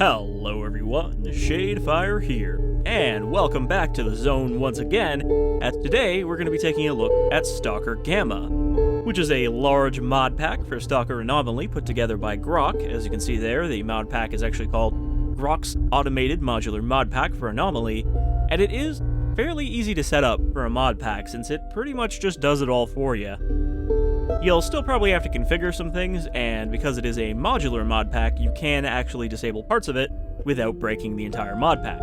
Hello everyone, Shadefyre here, and welcome back to the zone once again, as today we're going to be taking a look at Stalker G.A.M.M.A, which is a large mod pack for Stalker Anomaly put together by Grok. As you can see there, the mod pack is actually called Grok's Automated Modular Mod Pack for Anomaly, and it is fairly easy to set up for a mod pack since it pretty much just does it all for you. You'll still probably have to configure some things, and because it is a modular mod pack, you can actually disable parts of it without breaking the entire mod pack.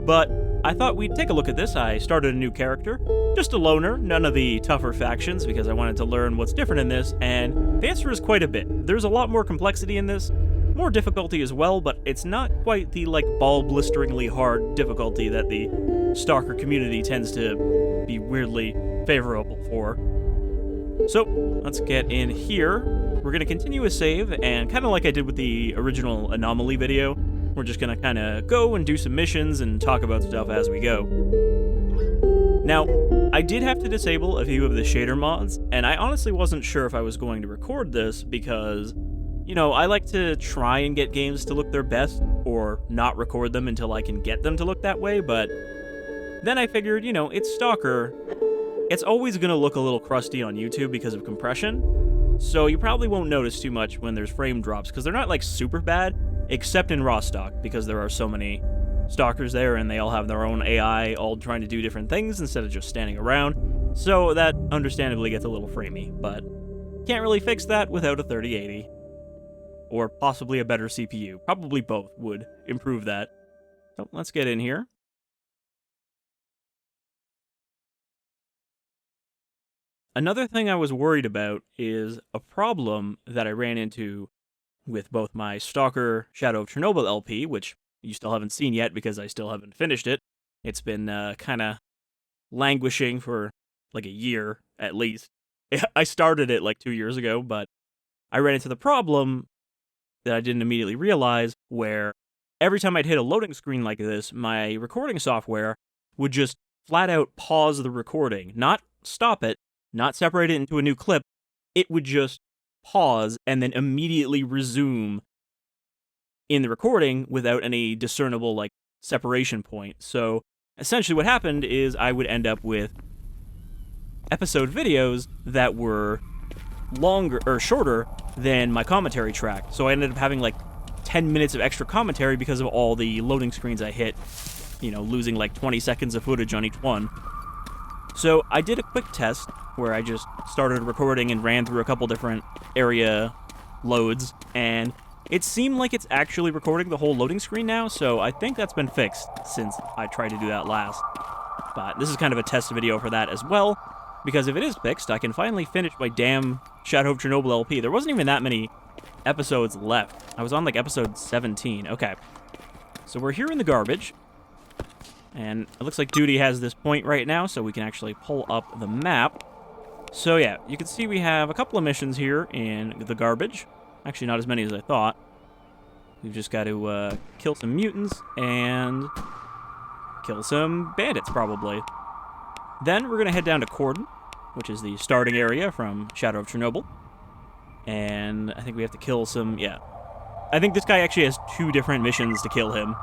But I thought we'd take a look at this. I started a new character, just a loner, none of the tougher factions, because I wanted to learn what's different in this, and the answer is quite a bit. There's a lot more complexity in this, more difficulty as well, but it's not quite the, ball-blisteringly hard difficulty that the Stalker community tends to be weirdly favorable for. So, let's get in here. We're going to continue a save, and kind of like I did with the original Anomaly video, we're just going to kind of go and do some missions and talk about stuff as we go. Now, I did have to disable a few of the shader mods, and I honestly wasn't sure if I was going to record this because, I like to try and get games to look their best, or not record them until I can get them to look that way, but then I figured, it's Stalker. It's always going to look a little crusty on YouTube because of compression, so you probably won't notice too much when there's frame drops, because they're not, super bad, except in Rostok, because there are so many Stalkers there, and they all have their own AI, all trying to do different things instead of just standing around, so that understandably gets a little framey, but can't really fix that without a 3080. Or possibly a better CPU. Probably both would improve that. So let's get in here. Another thing I was worried about is a problem that I ran into with both my Stalker Shadow of Chernobyl LP, which you still haven't seen yet because I still haven't finished it. It's been kind of languishing for a year at least. I started it 2 years ago, but I ran into the problem that I didn't immediately realize where every time I'd hit a loading screen like this, my recording software would just flat out pause the recording, not stop it, not separate it into a new clip. It would just pause and then immediately resume in the recording without any discernible separation point. So essentially what happened is I would end up with episode videos that were longer or shorter than my commentary track. So I ended up having 10 minutes of extra commentary because of all the loading screens I hit, losing 20 seconds of footage on each one. So I did a quick test where I just started recording and ran through a couple different area loads, and it seemed like it's actually recording the whole loading screen now, so I think that's been fixed since I tried to do that last. But this is kind of a test video for that as well, because if it is fixed, I can finally finish my damn Shadow of Chernobyl LP. There wasn't even that many episodes left. I was on episode 17. Okay. So we're here in the garbage. And it looks like Duty has this point right now, so we can actually pull up the map. So yeah, you can see we have a couple of missions here in the garbage. Actually, not as many as I thought. We've just got to kill some mutants and kill some bandits, probably. Then we're going to head down to Corden, which is the starting area from Shadow of Chernobyl. And I think we have to kill some, yeah. I think this guy actually has 2 different missions to kill him.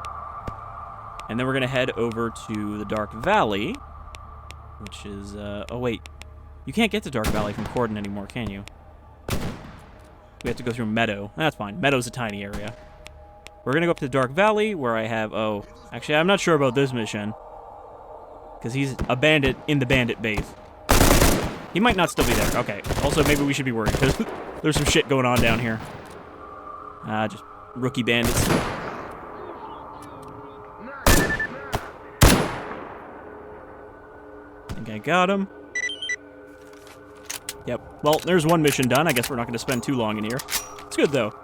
And then we're going to head over to the Dark Valley, which is, oh wait. You can't get to Dark Valley from Corden anymore, can you? We have to go through Meadow. That's fine. Meadow's a tiny area. We're going to go up to Dark Valley, where I have, actually, I'm not sure about this mission. Because he's a bandit in the bandit base. He might not still be there. Okay. Also, maybe we should be worried, because there's some shit going on down here. Just rookie bandits. I think I got him. Yep. Well, there's one mission done. I guess we're not going to spend too long in here. It's good, though.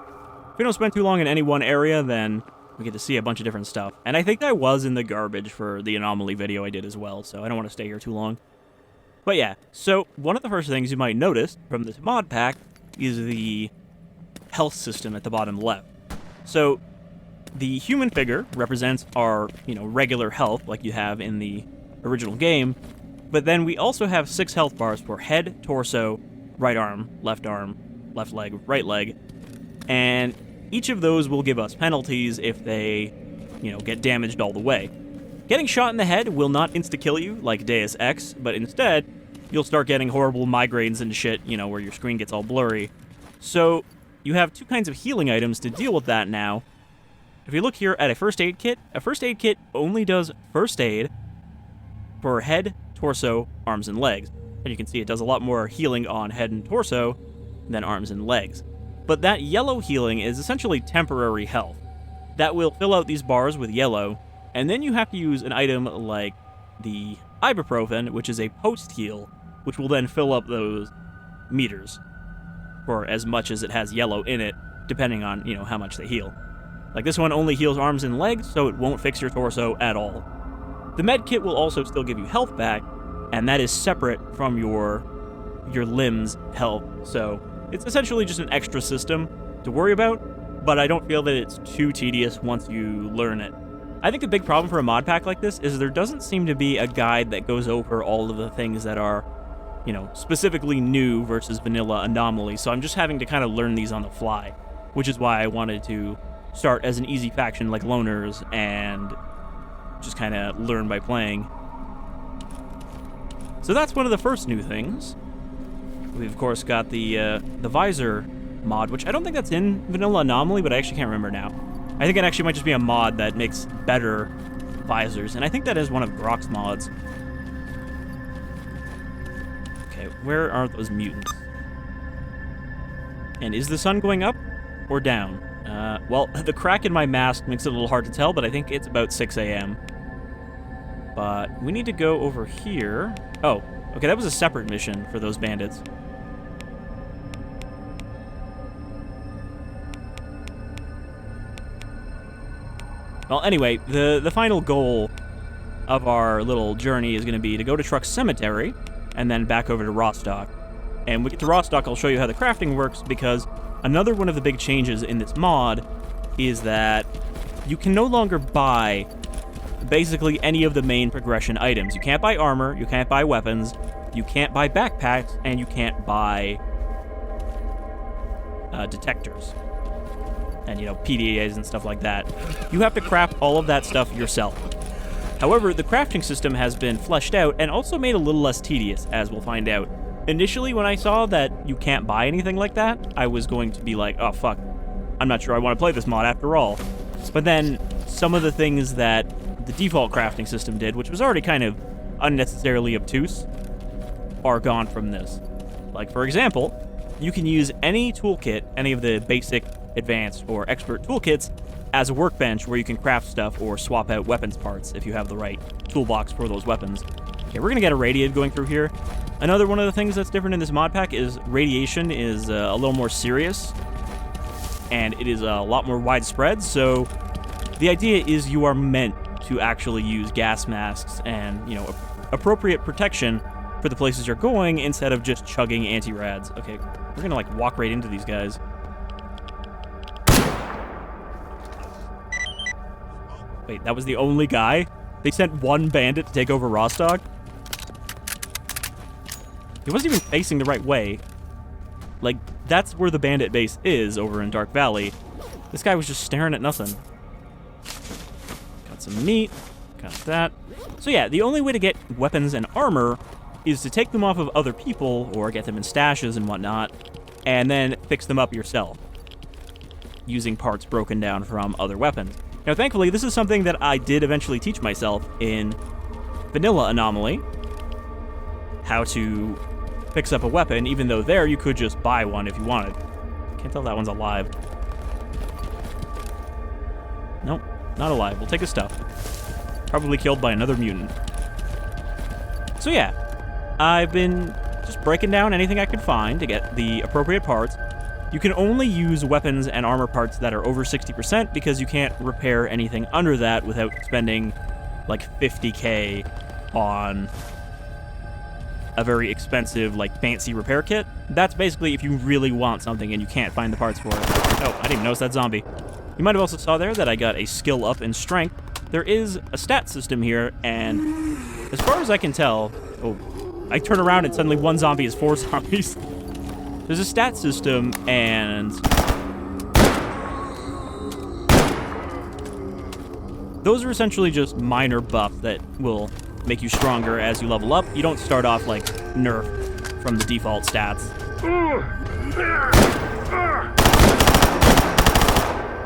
If we don't spend too long in any one area, then we get to see a bunch of different stuff. And I think I was in the garbage for the Anomaly video I did as well, so I don't want to stay here too long. But yeah, so one of the first things you might notice from this mod pack is the health system at the bottom left. So the human figure represents our, regular health like you have in the original game, but then we also have 6 health bars for head, torso, right arm, left leg, right leg, and each of those will give us penalties if they, get damaged all the way. Getting shot in the head will not insta-kill you like Deus Ex, but instead, you'll start getting horrible migraines and shit, where your screen gets all blurry. So, you have two kinds of healing items to deal with that now. If you look here at a first aid kit only does first aid for head, torso, arms, and legs. And you can see it does a lot more healing on head and torso than arms and legs. But that yellow healing is essentially temporary health. That will fill out these bars with yellow, and then you have to use an item like the ibuprofen, which is a post-heal, which will then fill up those meters for as much as it has yellow in it, depending on, how much they heal. Like this one only heals arms and legs, so it won't fix your torso at all. The med kit will also still give you health back, and that is separate from your limbs' health, so it's essentially just an extra system to worry about, but I don't feel that it's too tedious once you learn it. I think the big problem for a mod pack like this is there doesn't seem to be a guide that goes over all of the things that are, specifically new versus vanilla Anomaly, so I'm just having to kind of learn these on the fly, which is why I wanted to start as an easy faction like Loners and just kind of learn by playing. So that's one of the first new things. We've, of course, got the visor mod, which I don't think that's in vanilla Anomaly, but I actually can't remember now. I think it actually might just be a mod that makes better visors, and I think that is one of Grok's mods. Okay, where are those mutants? And is the sun going up or down? Well, the crack in my mask makes it a little hard to tell, but I think it's about 6 a.m. But we need to go over here. Oh, okay, that was a separate mission for those bandits. Well, anyway, the final goal of our little journey is going to be to go to Truck Cemetery and then back over to Rostok. And when we get to Rostok, I'll show you how the crafting works, because another one of the big changes in this mod is that you can no longer buy basically any of the main progression items. You can't buy armor, you can't buy weapons, you can't buy backpacks, and you can't buy detectors. And, PDAs and stuff like that. You have to craft all of that stuff yourself. However, the crafting system has been fleshed out and also made a little less tedious, as we'll find out. Initially, when I saw that you can't buy anything like that, I was going to be like, oh, fuck. I'm not sure I want to play this mod after all. But then, some of the things that the default crafting system did, which was already kind of unnecessarily obtuse, are gone from this. Like, for example, you can use any toolkit, any of the basic, advanced, or expert toolkits, as a workbench where you can craft stuff or swap out weapons parts if you have the right toolbox for those weapons. Okay, we're going to get a radiated going through here. Another one of the things that's different in this mod pack is radiation is a little more serious, and it is a lot more widespread, so the idea is you are meant to actually use gas masks and, appropriate protection for the places you're going instead of just chugging anti-rads. Okay, we're going to, walk right into these guys. Wait, that was the only guy? They sent one bandit to take over Rostok? He wasn't even facing the right way. That's where the bandit base is, over in Dark Valley. This guy was just staring at nothing. Got some meat. Got that. So yeah, the only way to get weapons and armor is to take them off of other people, or get them in stashes and whatnot, and then fix them up yourself, using parts broken down from other weapons. Now, thankfully, this is something that I did eventually teach myself in vanilla Anomaly, how to fix up a weapon, even though there you could just buy one if you wanted. Can't tell if that one's alive. Nope, not alive. We'll take his stuff. Probably killed by another mutant. So yeah, I've been just breaking down anything I could find to get the appropriate parts. You can only use weapons and armor parts that are over 60% because you can't repair anything under that without spending like 50k on a very expensive, fancy repair kit. That's basically if you really want something and you can't find the parts for it. Oh, I didn't even notice that zombie. You might have also saw there that I got a skill up in strength. There is a stat system here, and as far as I can tell... Oh, I turn around and suddenly one zombie is 4 zombies. There's a stat system, and those are essentially just minor buffs that will make you stronger as you level up. You don't start off like nerf from the default stats.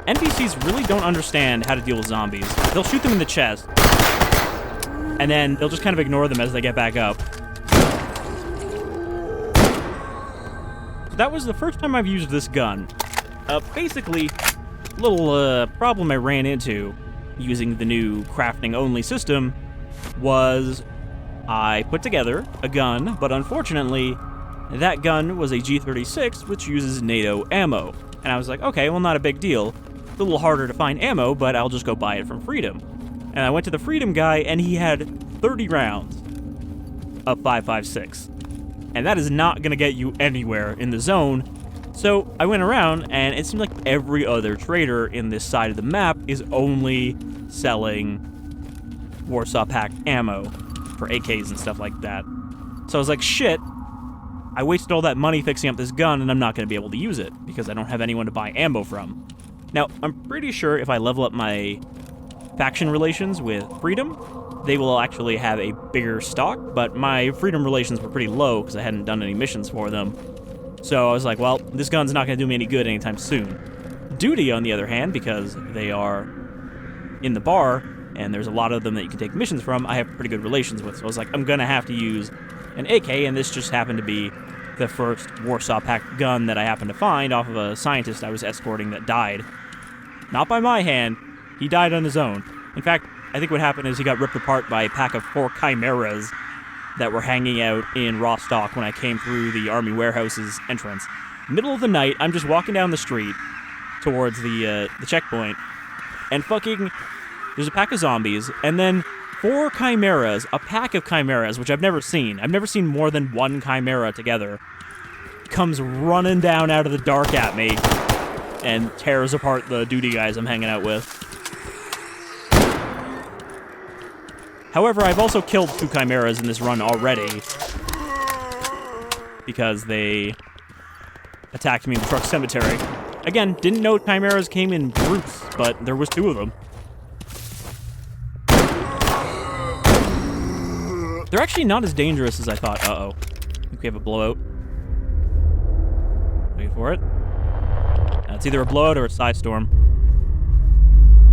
NPCs really don't understand how to deal with zombies. They'll shoot them in the chest, and then they'll just kind of ignore them as they get back up. So that was the first time I've used this gun. Basically, a little problem I ran into using the new crafting-only system was I put together a gun, but unfortunately, that gun was a G36, which uses NATO ammo. And I was like, okay, well, not a big deal. It's a little harder to find ammo, but I'll just go buy it from Freedom. And I went to the Freedom guy, and he had 30 rounds of 5.56. And that is not going to get you anywhere in the zone. So I went around, and it seemed like every other trader in this side of the map is only selling Warsaw Pack ammo for AKs and stuff like that. So I was like, shit, I wasted all that money fixing up this gun, and I'm not going to be able to use it, because I don't have anyone to buy ammo from. Now, I'm pretty sure if I level up my faction relations with Freedom, they will actually have a bigger stock, but my Freedom relations were pretty low because I hadn't done any missions for them. So I was like, well, this gun's not going to do me any good anytime soon. Duty, on the other hand, because they are in the bar, and there's a lot of them that you can take missions from, I have pretty good relations with. So I was like, I'm going to have to use an AK, and this just happened to be the first Warsaw Pack gun that I happened to find off of a scientist I was escorting that died. Not by my hand, he died on his own. In fact, I think what happened is he got ripped apart by a pack of 4 chimeras that were hanging out in Rostok when I came through the army warehouse's entrance. Middle of the night, I'm just walking down the street towards the checkpoint, and fucking, there's a pack of zombies, and then 4 chimeras, a pack of chimeras, which I've never seen. I've never seen more than 1 chimera together, comes running down out of the dark at me and tears apart the duty guys I'm hanging out with. However, I've also killed 2 chimeras in this run already because they attacked me in the truck cemetery. Again, didn't know chimeras came in groups, but there was 2 of them. They're actually not as dangerous as I thought. Uh-oh. I think we have a blowout. Wait for it. It's either a blowout or a side storm.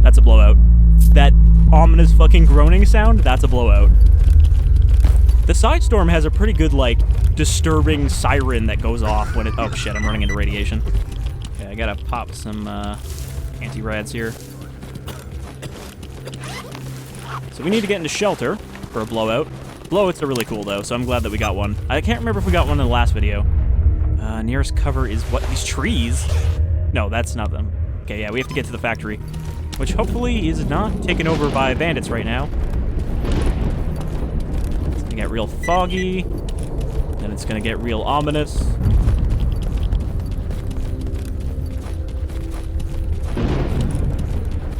That's a blowout. That ominous fucking groaning sound, that's a blowout. The side storm has a pretty good, like, disturbing siren that goes off when it... Oh, shit, I'm running into radiation. Okay, I gotta pop some anti-rads here. So we need to get into shelter for a blowout. Blowouts are really cool, though, so I'm glad that we got one. I can't remember if we got one in the last video. Nearest cover is what? These trees? No, that's not them. Okay, yeah, we have to get to the factory, which hopefully is not taken over by bandits right now. It's gonna get real foggy, then it's gonna get real ominous.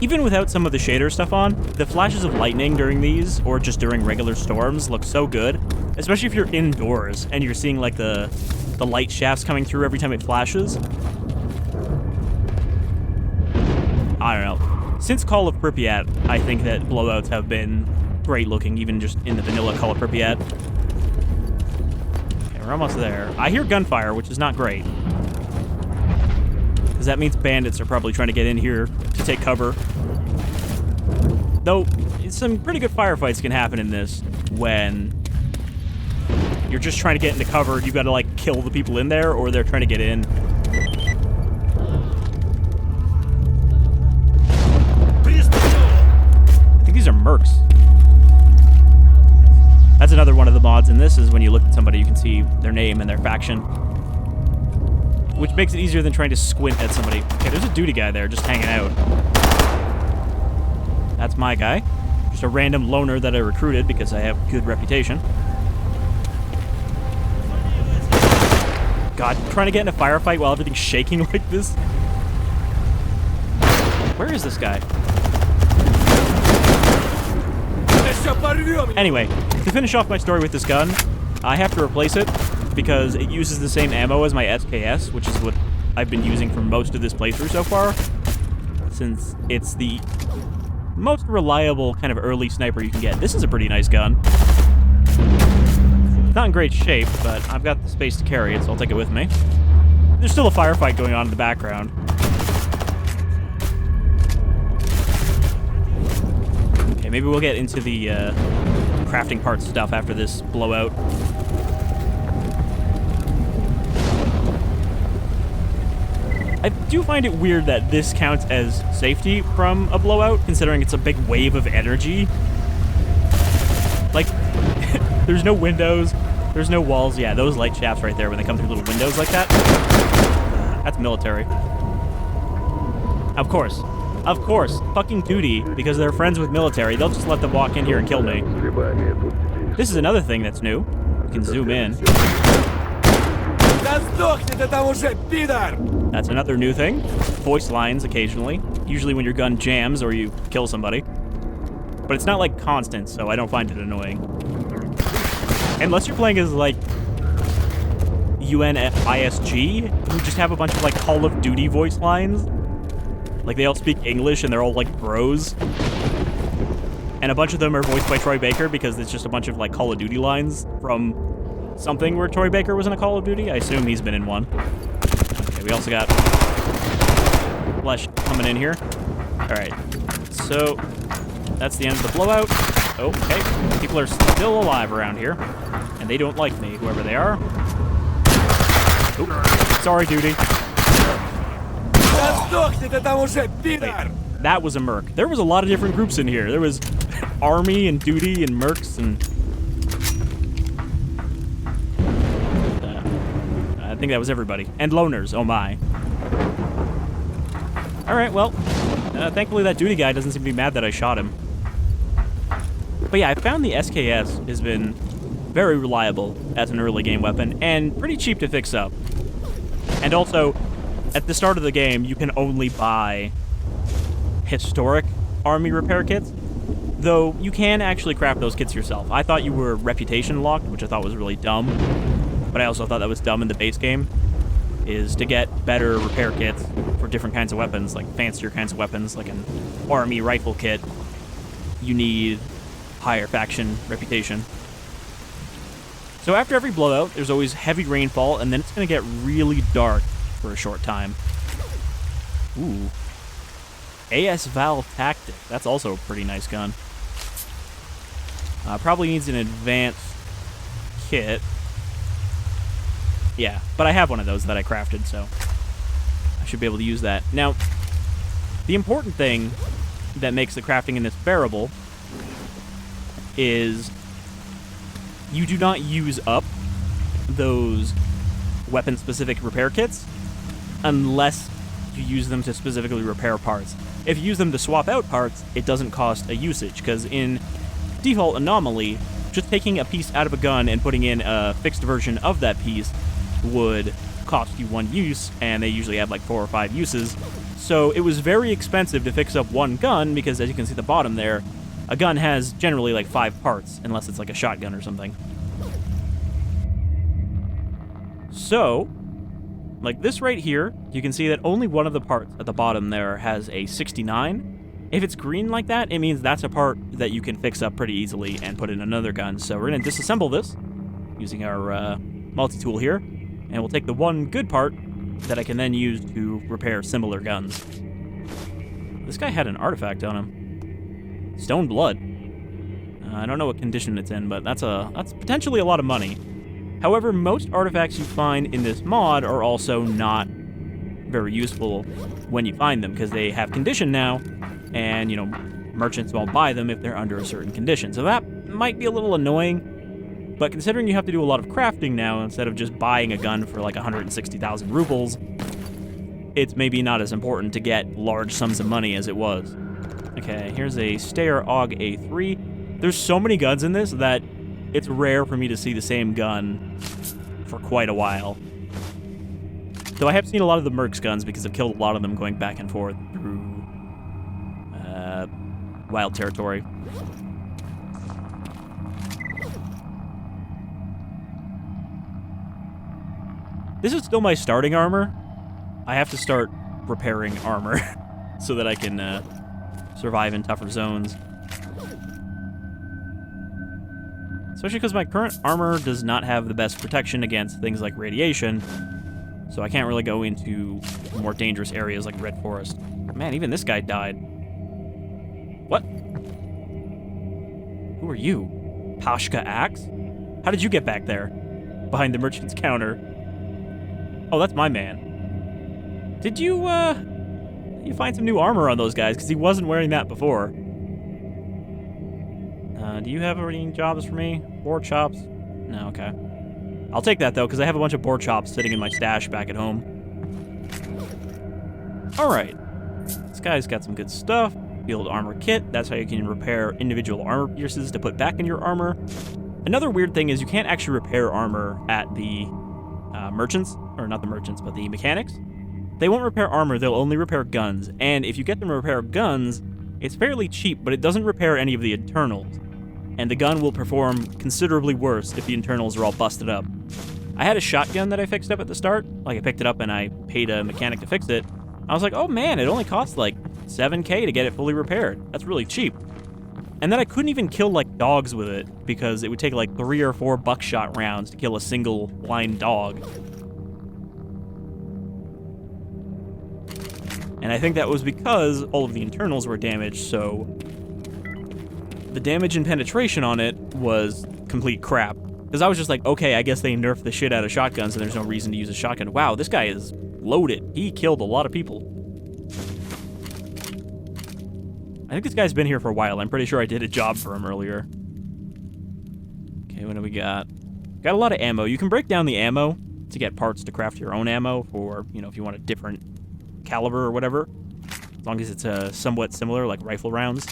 Even without some of the shader stuff on, the flashes of lightning during these, or just during regular storms, look so good. Especially if you're indoors and you're seeing like the light shafts coming through every time it flashes. I don't know. Since Call of Pripyat, I think that blowouts have been great looking, even just in the vanilla Call of Pripyat. Okay, we're almost there. I hear gunfire, which is not great. Because that means bandits are probably trying to get in here to take cover. Though, some pretty good firefights can happen in this when you're just trying to get into cover. You've got to, like, kill the people in there, or they're trying to get in. I think these are mercs. That's another one of the mods in this, is when you look at somebody, you can see their name and their faction. Which makes it easier than trying to squint at somebody. Okay, there's a duty guy there just hanging out. That's my guy. Just a random loner that I recruited because I have good reputation. God, trying to get in a firefight while everything's shaking like this? Where is this guy? Anyway, to finish off my story with this gun, I have to replace it because it uses the same ammo as my SKS, which is what I've been using for most of this playthrough so far, since it's the most reliable kind of early sniper you can get. This is a pretty nice gun. It's not in great shape, but I've got the space to carry it, so I'll take it with me. There's still a firefight going on in the background. Okay, maybe we'll get into the crafting parts stuff after this blowout. I do find it weird that this counts as safety from a blowout, considering it's a big wave of energy. Like, there's no windows, there's no walls. Yeah, those light shafts right there when they come through little windows like that. That's military. Of course. Of course. Fucking duty, because they're friends with military. They'll just let them walk in here and kill me. This is another thing that's new. You can zoom in. That's another new thing. Voice lines occasionally. Usually when your gun jams or you kill somebody. But it's not like constant, so I don't find it annoying. Unless you're playing as like UNISG, who just have a bunch of like Call of Duty voice lines. Like they all speak English and they're all like bros. And a bunch of them are voiced by Troy Baker because it's just a bunch of like Call of Duty lines from something where Troy Baker was in a Call of Duty. I assume he's been in one. Okay, we also got Flesh coming in here. Alright, so that's the end of the blowout. Okay, people are still alive around here. And they don't like me, whoever they are. Oop, sorry, duty. Wait, that was a merc. There was a lot of different groups in here. There was army and duty and mercs and... I think that was everybody. And loners, oh my. Alright, well, thankfully that duty guy doesn't seem to be mad that I shot him. But yeah, I found the SKS has been very reliable as an early game weapon and pretty cheap to fix up. And also, at the start of the game, you can only buy historic army repair kits, though you can actually craft those kits yourself. I thought you were reputation locked, which I thought was really dumb, but I also thought that was dumb in the base game, is to get better repair kits for different kinds of weapons, like fancier kinds of weapons, like an army rifle kit. You need higher faction reputation. So after every blowout, there's always heavy rainfall, and then it's going to get really dark for a short time. Ooh. AS-Val Tactic. That's also a pretty nice gun. Probably needs an advanced kit. Yeah, but I have one of those that I crafted, so I should be able to use that. Now, the important thing that makes the crafting in this bearable is you do not use up those weapon-specific repair kits unless you use them to specifically repair parts. If you use them to swap out parts, it doesn't cost a usage, because in default Anomaly, just taking a piece out of a gun and putting in a fixed version of that piece would cost you one use, and they usually have like 4 or 5 uses. So it was very expensive to fix up one gun, because as you can see at the bottom there, a gun has generally like 5 parts, unless it's like a shotgun or something. So, like this right here, you can see that only one of the parts at the bottom there has a 69. If it's green like that, it means that's a part that you can fix up pretty easily and put in another gun. So we're going to disassemble this using our multi-tool here, and we'll take the one good part that I can then use to repair similar guns. This guy had an artifact on him. Stone Blood. I don't know what condition it's in, but that's potentially a lot of money. However, most artifacts you find in this mod are also not very useful when you find them, because they have condition now, and, you know, merchants won't buy them if they're under a certain condition. So that might be a little annoying, but considering you have to do a lot of crafting now instead of just buying a gun for like 160,000 rubles, it's maybe not as important to get large sums of money as it was. Okay, here's a S.T.A.L.K.E.R AUG A3. There's so many guns in this that it's rare for me to see the same gun for quite a while. Though I have seen a lot of the Mercs guns because I've killed a lot of them going back and forth through wild territory. This is still my starting armor. I have to start repairing armor so that I can survive in tougher zones. Especially because my current armor does not have the best protection against things like radiation, so I can't really go into more dangerous areas like Red Forest. Man, even this guy died. What? Who are you? Pashka Axe? How did you get back there? Behind the merchant's counter. Oh, that's my man. Did you find some new armor on those guys? Because he wasn't wearing that before. Do you have any jobs for me? Board chops? No, okay. I'll take that, though, because I have a bunch of board chops sitting in my stash back at home. Alright. This guy's got some good stuff. Field armor kit. That's how you can repair individual armor pieces to put back in your armor. Another weird thing is you can't actually repair armor at the merchants. Or not the merchants, but the mechanics. They won't repair armor, they'll only repair guns. And if you get them to repair guns, it's fairly cheap, but it doesn't repair any of the internals. And the gun will perform considerably worse if the internals are all busted up. I had a shotgun that I fixed up at the start. Like, I picked it up and I paid a mechanic to fix it. I was like, oh man, it only costs like $7,000 to get it fully repaired. That's really cheap. And then I couldn't even kill like dogs with it because it would take like 3 or 4 buckshot rounds to kill a single blind dog. And I think that was because all of the internals were damaged, so the damage and penetration on it was complete crap. Because I was just like, okay, I guess they nerfed the shit out of shotguns and there's no reason to use a shotgun. Wow, this guy is loaded. He killed a lot of people. I think this guy's been here for a while. I'm pretty sure I did a job for him earlier. Okay, what do we got? Got a lot of ammo. You can break down the ammo to get parts to craft your own ammo for, you know, if you want a different caliber or whatever. As long as it's somewhat similar, like rifle rounds.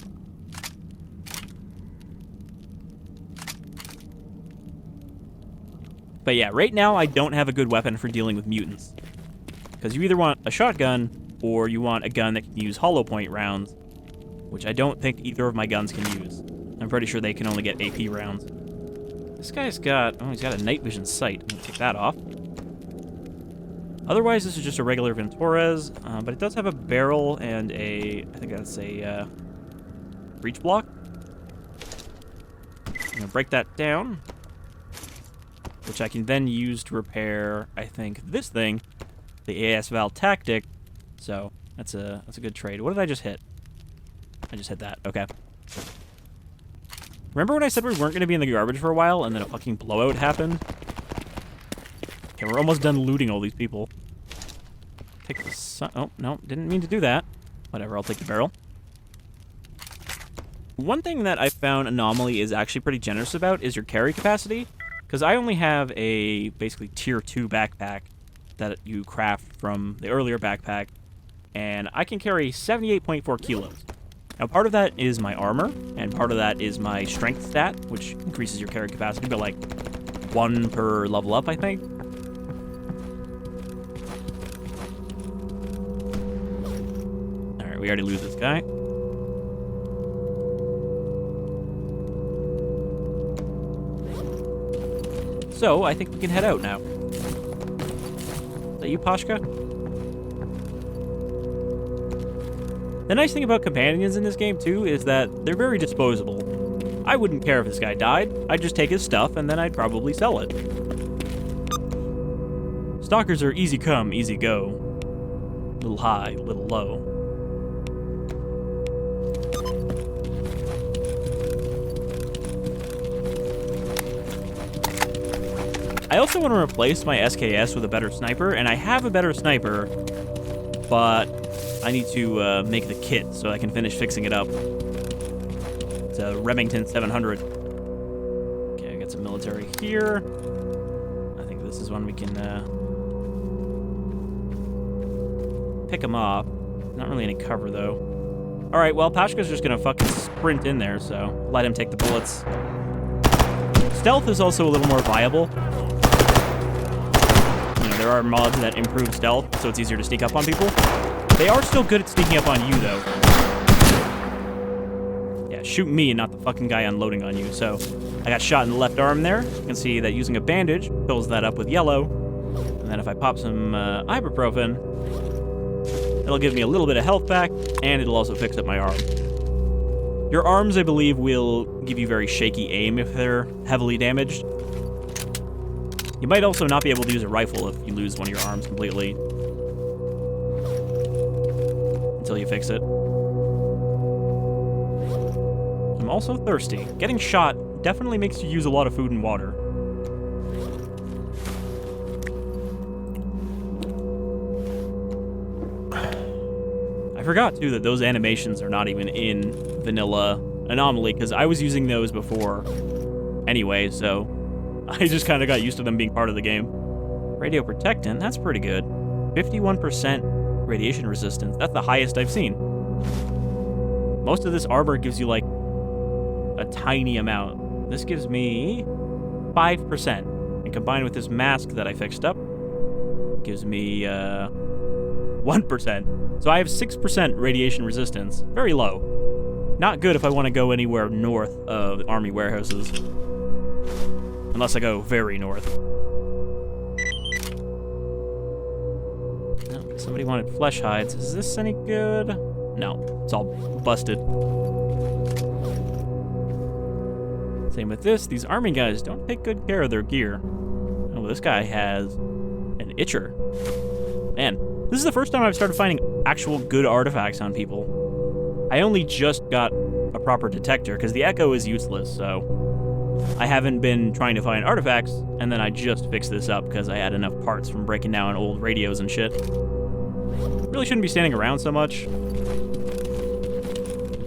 But yeah, right now I don't have a good weapon for dealing with mutants. Because you either want a shotgun, or you want a gun that can use hollow point rounds, which I don't think either of my guns can use. I'm pretty sure they can only get AP rounds. This guy's got, oh, he's got a night vision sight. I'm gonna take that off. Otherwise, this is just a regular Venturez, but it does have a barrel and a, I think that's a breach block. I'm gonna break that down, which I can then use to repair, I think, this thing, the AS-Val Tactic. So that's a good trade. What did I just hit? I just hit that. Okay. Remember when I said we weren't going to be in the garbage for a while, and then a fucking blowout happened? Okay, we're almost done looting all these people. Take the sun. Oh, no, didn't mean to do that. Whatever, I'll take the barrel. One thing that I found Anomaly is actually pretty generous about is your carry capacity. Because I only have a, basically, tier 2 backpack that you craft from the earlier backpack. And I can carry 78.4 kilos. Now, part of that is my armor, and part of that is my strength stat, which increases your carry capacity by, like, 1 per level up, I think. Alright, we already lose this guy. So, I think we can head out now. Is that you, Pashka? The nice thing about companions in this game, too, is that they're very disposable. I wouldn't care if this guy died. I'd just take his stuff, and then I'd probably sell it. Stalkers are easy come, easy go. Little high, little low. I also want to replace my SKS with a better sniper, and I have a better sniper, but I need to make the kit so I can finish fixing it up. It's a Remington 700. Okay, I got some military here. I think this is when we can pick them off. Not really any cover, though. Alright, well, Pashka's just gonna fucking sprint in there, so let him take the bullets. Stealth is also a little more viable. You know, there are mods that improve stealth, so it's easier to sneak up on people. They are still good at sneaking up on you, though. Yeah, shoot me and not the fucking guy unloading on you. So, I got shot in the left arm there. You can see that using a bandage fills that up with yellow. And then if I pop some ibuprofen, It'll give me a little bit of health back, and it'll also fix up my arm. Your arms, I believe, will give you very shaky aim if they're heavily damaged. You might also not be able to use a rifle if you lose one of your arms completely. Until you fix it. I'm also thirsty. Getting shot definitely makes you use a lot of food and water. I forgot, too, that those animations are not even in vanilla Anomaly, because I was using those before anyway, so I just kind of got used to them being part of the game. Radio Protectant, that's pretty good. 51% radiation resistance. That's the highest I've seen. Most of this armor gives you, like, a tiny amount. This gives me 5%. And combined with this mask that I fixed up, it gives me 1%. So I have 6% radiation resistance. Very low. Not good if I want to go anywhere north of army warehouses. Unless I go very north. Oh, somebody wanted flesh hides. Is this any good? No, it's all busted. Same with this. These army guys don't take good care of their gear. Oh, this guy has an itcher. Man, this is the first time I've started finding actual good artifacts on people. I only just got a proper detector, because the echo is useless, so I haven't been trying to find artifacts, and then I just fixed this up because I had enough parts from breaking down old radios and shit. Really shouldn't be standing around so much.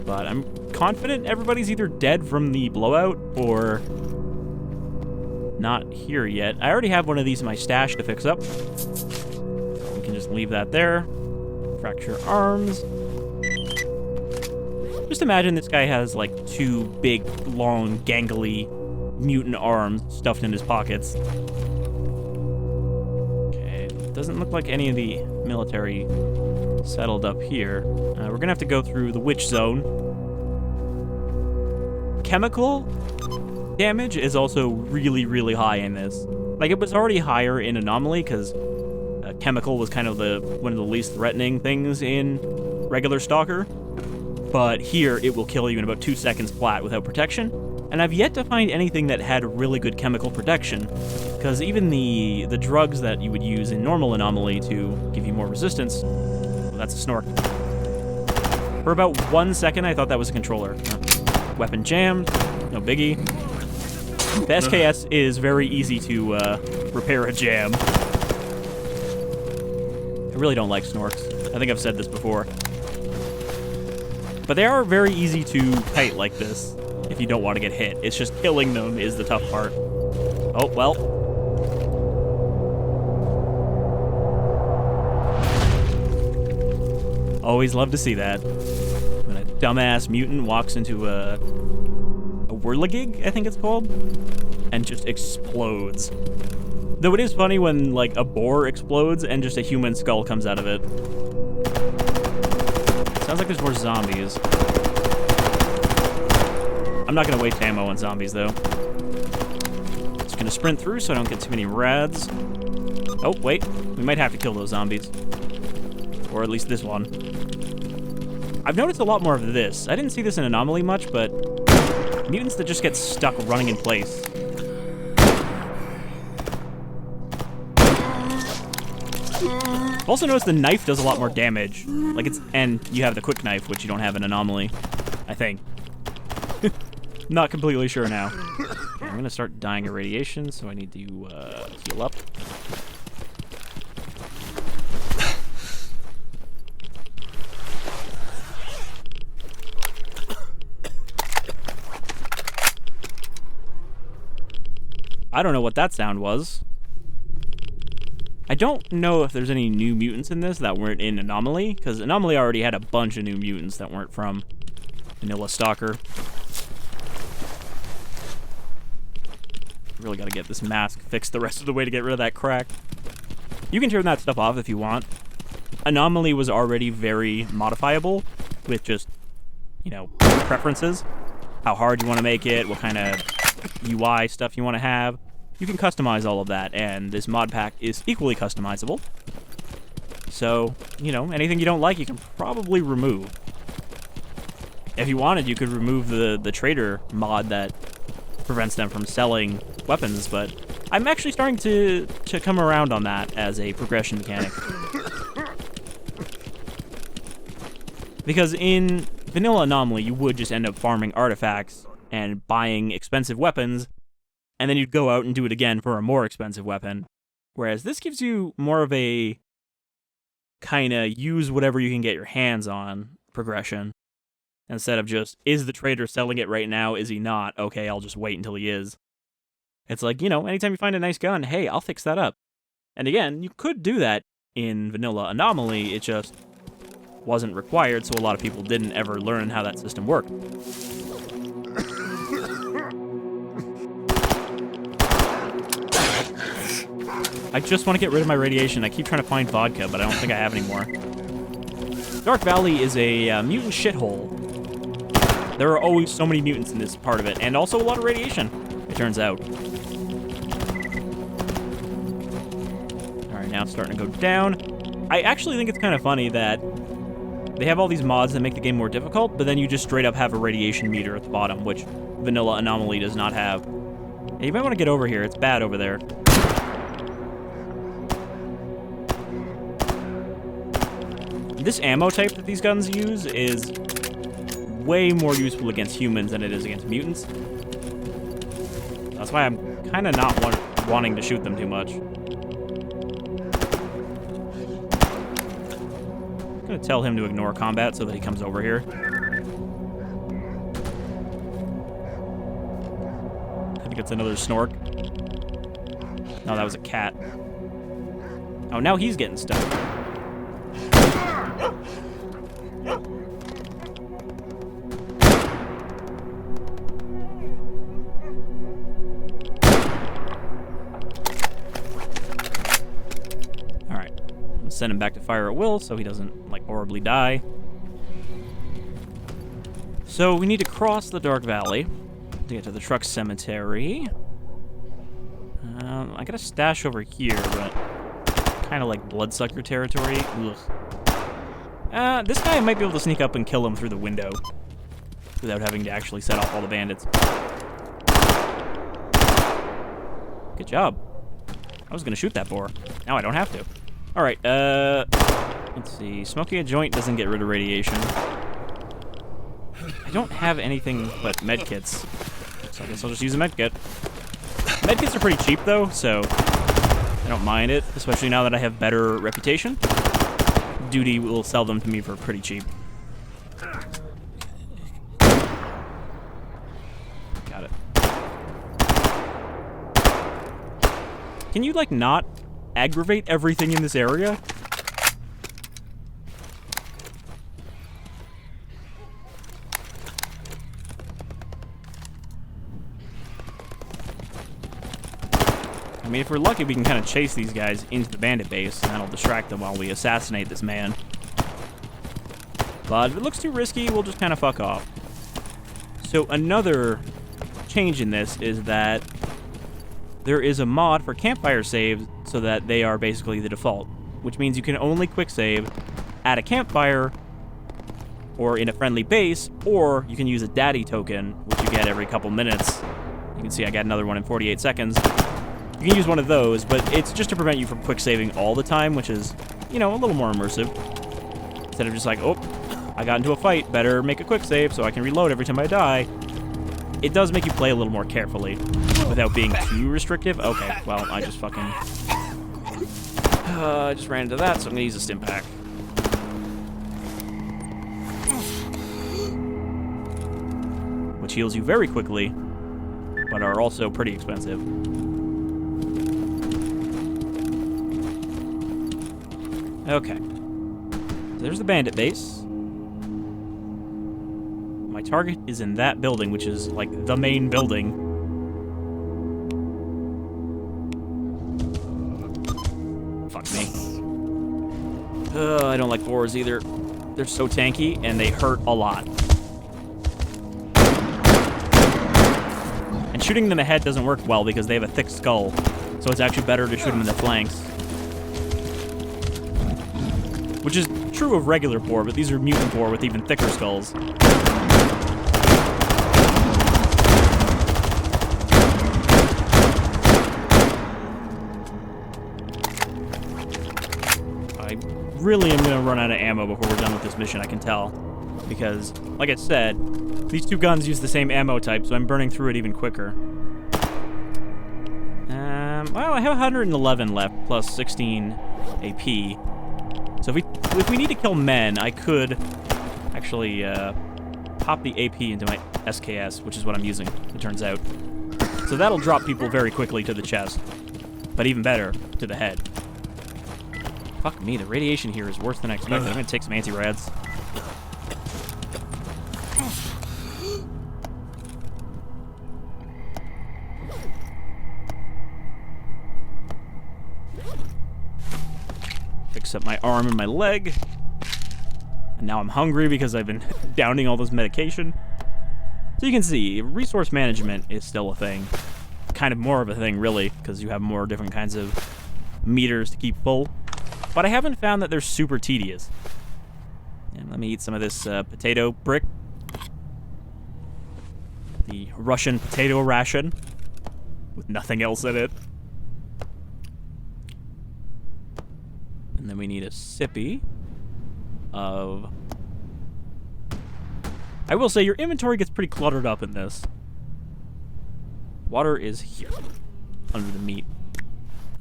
But I'm confident everybody's either dead from the blowout or not here yet. I already have one of these in my stash to fix up. We can just leave that there. Fracture arms. Just imagine this guy has like 2 big, long, gangly mutant arms stuffed in his pockets. Okay, doesn't look like any of the military settled up here. We're gonna have to go through the witch zone. Chemical damage is also really, really high in this. Like, it was already higher in Anomaly, because chemical was kind of one of the least threatening things in regular Stalker. But here, it will kill you in about 2 seconds flat without protection. And I've yet to find anything that had really good chemical protection, because even the drugs that you would use in normal Anomaly to give you more resistance, well, that's a snork. For about 1 second, I thought that was a controller. Weapon jammed, no biggie. The SKS is very easy to repair a jam. I really don't like snorks. I think I've said this before. But they are very easy to kite like this if you don't want to get hit. It's just killing them is the tough part. Oh, well. Always love to see that. When a dumbass mutant walks into a whirligig, I think it's called, and just explodes. Though it is funny when, like, a boar explodes and just a human skull comes out of it. Sounds like there's more zombies. I'm not going to waste ammo on zombies, though. Just going to sprint through so I don't get too many rads. Oh, wait. We might have to kill those zombies. Or at least this one. I've noticed a lot more of this. I didn't see this in Anomaly much, but mutants that just get stuck running in place. I've also noticed the knife does a lot more damage. And you have the quick knife, which you don't have in Anomaly, I think. Not completely sure now. Okay, I'm gonna start dying of radiation, so I need to heal up. I don't know what that sound was. I don't know if there's any new mutants in this that weren't in Anomaly, because Anomaly already had a bunch of new mutants that weren't from vanilla Stalker. Really gotta get this mask fixed the rest of the way to get rid of that crack. You can turn that stuff off if you want. Anomaly was already very modifiable with just, you know, preferences. How hard you want to make it, what kind of UI stuff you want to have. You can customize all of that, and this mod pack is equally customizable. So, you know, anything you don't like, you can probably remove. If you wanted, you could remove the trader mod that prevents them from selling weapons, but I'm actually starting to come around on that as a progression mechanic. Because in vanilla Anomaly, you would just end up farming artifacts and buying expensive weapons, and then you'd go out and do it again for a more expensive weapon. Whereas this gives you more of a kind of use whatever you can get your hands on progression. Instead of just, is the trader selling it right now? Is he not? Okay, I'll just wait until he is. It's like, you know, anytime you find a nice gun, hey, I'll fix that up. And again, you could do that in vanilla Anomaly, it just wasn't required, so a lot of people didn't ever learn how that system worked. I just want to get rid of my radiation. I keep trying to find vodka, but I don't think I have any more. Dark Valley is a mutant shithole. There are always so many mutants in this part of it, and also a lot of radiation, it turns out. Alright, now it's starting to go down. I actually think it's kind of funny that they have all these mods that make the game more difficult, but then you just straight up have a radiation meter at the bottom, which vanilla Anomaly does not have. Yeah, you might want to get over here. It's bad over there. This ammo type that these guns use is way more useful against humans than it is against mutants. That's why I'm kind of not wanting to shoot them too much. I'm going to tell him to ignore combat so that he comes over here. I think it's another snork. No, that was a cat. Oh, now he's getting stuck. Send him back to fire at will so he doesn't, like, horribly die. So we need to cross the Dark Valley to get to the truck cemetery. I got a stash over here, but kind of like bloodsucker territory. Ugh. This guy might be able to sneak up and kill him through the window without having to actually set off all the bandits. Good job. I was gonna shoot that boar. Now I don't have to. Alright, let's see. Smoking a joint doesn't get rid of radiation. I don't have anything but medkits, so I guess I'll just use a medkit. Medkits are pretty cheap, though, so I don't mind it, especially now that I have better reputation. Duty will sell them to me for pretty cheap. Got it. Can you, like, not aggravate everything in this area? I mean, if we're lucky, we can kind of chase these guys into the bandit base, and that'll distract them while we assassinate this man. But if it looks too risky, we'll just kind of fuck off. So another change in this is that there is a mod for campfire saves so that they are basically the default, which means you can only quick save at a campfire or in a friendly base, or you can use a daddy token, which you get every couple minutes. You can see I got another one in 48 seconds. You can use one of those, but it's just to prevent you from quick saving all the time, which is, you know, a little more immersive. Instead of just like, oh, I got into a fight, better make a quick save so I can reload every time I die. It does make you play a little more carefully without being too restrictive. Okay, well, I just fucking... I just ran into that, so I'm gonna use a stim pack. Which heals you very quickly, but are also pretty expensive. Okay. So there's the bandit base. My target is in that building, which is, like, the main building. Fuck me. I don't like boars either. They're so tanky, and they hurt a lot. And shooting them in the head doesn't work well because they have a thick skull, so it's actually better to shoot them in the flanks. which is true of regular boar, but these are mutant boar with even thicker skulls. I really am going to run out of ammo before we're done with this mission, I can tell. Because, like I said, these two guns use the same ammo type, so I'm burning through it even quicker. Well, I have 111 left, plus 16 AP. So if we need to kill men, I could actually pop the AP into my SKS, which is what I'm using, it turns out. So that'll drop people very quickly to the chest, but even better, to the head. Fuck me, the radiation here is worse than I expected. I'm gonna take some anti-rads. Fix up my arm and my leg. And now I'm hungry because I've been downing all this medication. So you can see, resource management is still a thing. Kind of more of a thing, really, because you have more different kinds of meters to keep full. But I haven't found that they're super tedious. And let me eat some of this potato brick. The Russian potato ration. With nothing else in it. And then we need a sippy of... I will say, your inventory gets pretty cluttered up in this. Water is here, under the meat.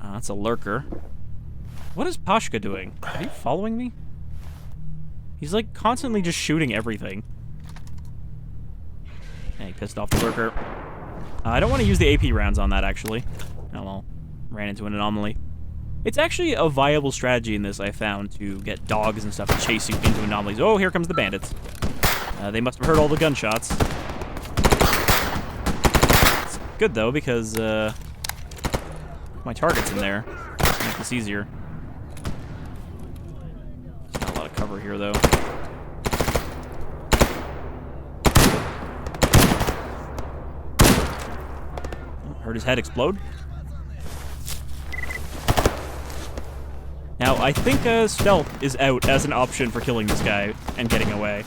That's a lurker. What is Pashka doing? Are you following me? He's like constantly just shooting everything. And he pissed off the lurker. I don't want to use the AP rounds on that, actually. Oh well, ran into an anomaly. It's actually a viable strategy in this, I found, to get dogs and stuff to chase you into anomalies. Oh, here comes the bandits. They must have heard all the gunshots. It's good, though, because my target's in there. Make this easier. There's not a lot of cover here, though. Heard his head explode. Now, I think stealth is out as an option for killing this guy and getting away.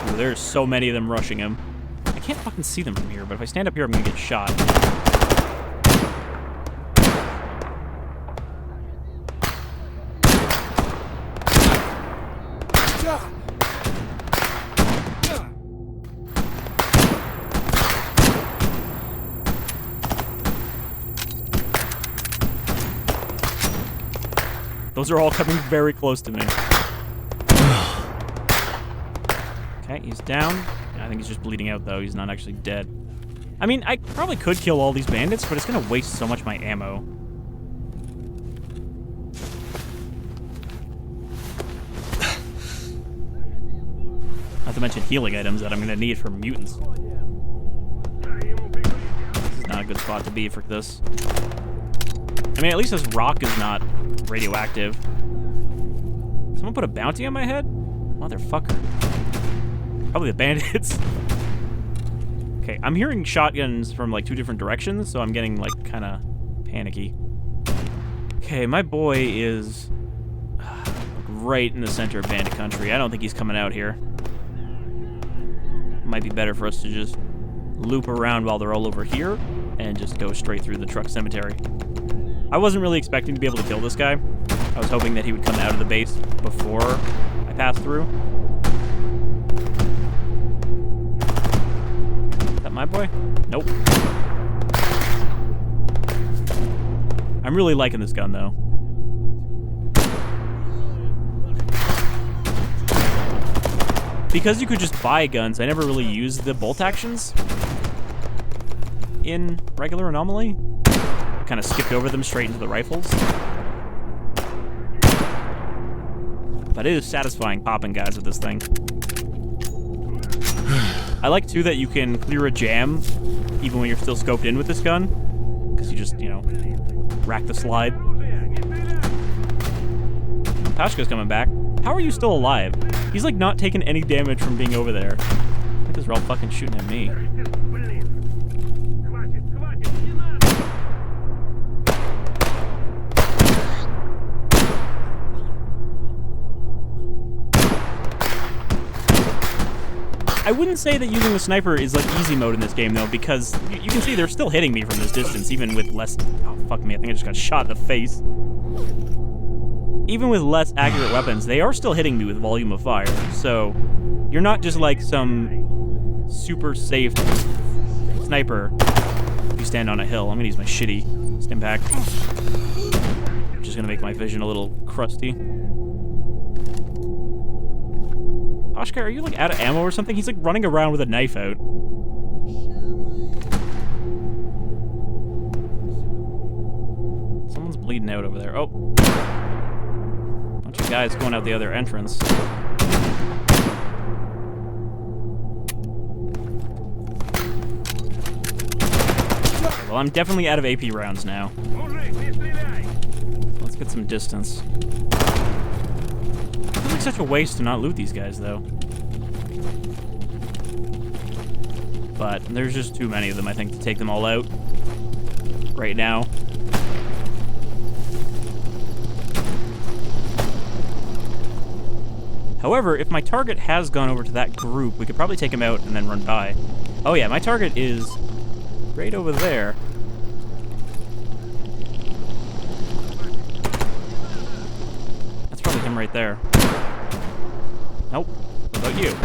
Ooh, there's so many of them rushing him. I can't fucking see them from here, but if I stand up here, I'm gonna get shot. Those are all coming very close to me. Okay, he's down. I think he's just bleeding out, though. He's not actually dead. I mean, I probably could kill all these bandits, but it's going to waste so much of my ammo. Not to mention healing items that I'm going to need for mutants. This is not a good spot to be for this. I mean, at least this rock is not radioactive. Someone put a bounty on my head? Motherfucker. Probably the bandits. Okay, I'm hearing shotguns from, like, 2 different directions, so I'm getting, like, kind of panicky. Okay, my boy is right in the center of bandit country. I don't think he's coming out here. Might be better for us to just loop around while they're all over here and just go straight through the truck cemetery. I wasn't really expecting to be able to kill this guy. I was hoping that he would come out of the base before I passed through. Is that my boy? Nope. I'm really liking this gun, though. Because you could just buy guns, I never really used the bolt actions in regular Anomaly. Kind of skipped over them straight into the rifles. But it is satisfying popping guys with this thing. I like, too, that you can clear a jam even when you're still scoped in with this gun. Because you just, you know, rack the slide. Pashka's coming back. How are you still alive? He's, like, not taking any damage from being over there. I think they're all fucking shooting at me. I wouldn't say that using the sniper is like easy mode in this game though, because you can see they're still hitting me from this distance, even with less... Oh, fuck me, I think I just got shot in the face. Even with less accurate weapons, they are still hitting me with volume of fire, so you're not just like some super safe sniper if you stand on a hill. I'm gonna use my shitty stim pack. I'm just gonna make my vision a little crusty. Oshkar, are you like out of ammo or something? He's like running around with a knife out. Someone's bleeding out over there. Oh. Bunch of guys going out the other entrance. Well, I'm definitely out of AP rounds now. Let's get some distance. It feels like such a waste to not loot these guys, though. But there's just too many of them, I think, to take them all out right now. However, if my target has gone over to that group, we could probably take him out and then run by. Oh yeah, my target is right over there. That's probably him right there. Nope. What about you?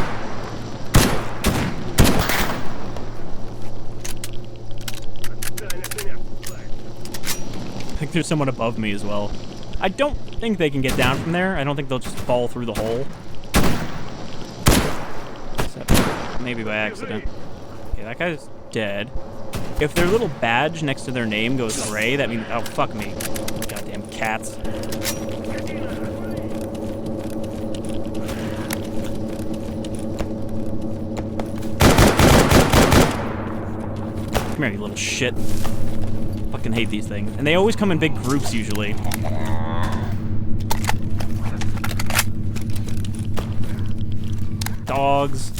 I think there's someone above me as well. I don't think they can get down from there. I don't think they'll just fall through the hole. Except maybe by accident. Okay, that guy's dead. If their little badge next to their name goes gray, that means... Oh, fuck me. Goddamn cats. Come here, you little shit. Fucking hate these things. And they always come in big groups, usually. Dogs.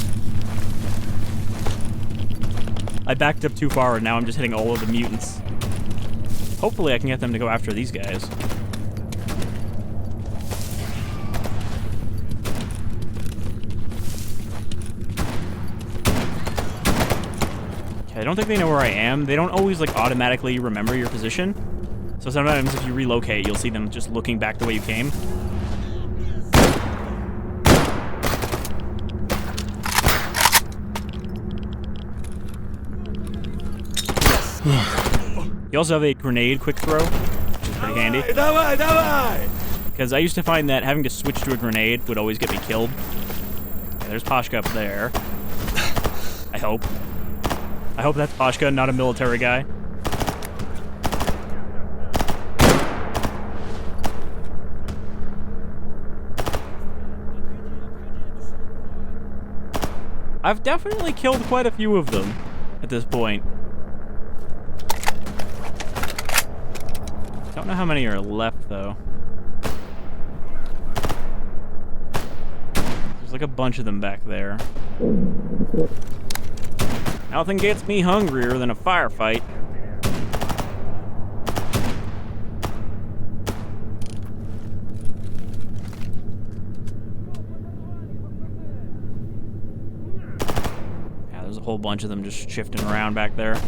I backed up too far, and now I'm just hitting all of the mutants. Hopefully I can get them to go after these guys. I don't think they know where I am. They don't always, like, automatically remember your position. So sometimes if you relocate, you'll see them just looking back the way you came. You also have a grenade quick throw, which is pretty handy. Because I used to find that having to switch to a grenade would always get me killed. Okay, there's Pashka up there. I hope. I hope that's Pashka, not a military guy. I've definitely killed quite a few of them at this point. Don't know how many are left, though. There's like a bunch of them back there. Nothing gets me hungrier than a firefight. Yeah, there's a whole bunch of them just shifting around back there.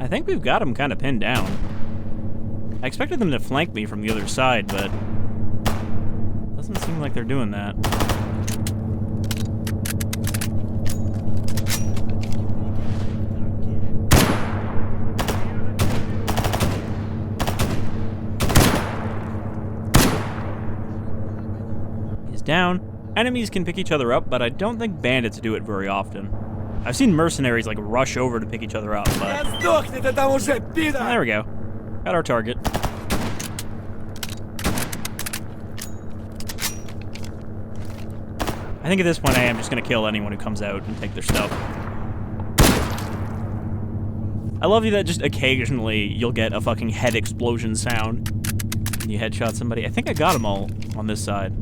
I think we've got them kind of pinned down. I expected them to flank me from the other side, but doesn't seem like they're doing that. He's down. Enemies can pick each other up, but I don't think bandits do it very often. I've seen mercenaries, like, rush over to pick each other up, but... There we go. Got our target. I think at this point I am just gonna kill anyone who comes out and take their stuff. I love you that just occasionally you'll get a fucking head explosion sound when you headshot somebody. I think I got them all on this side.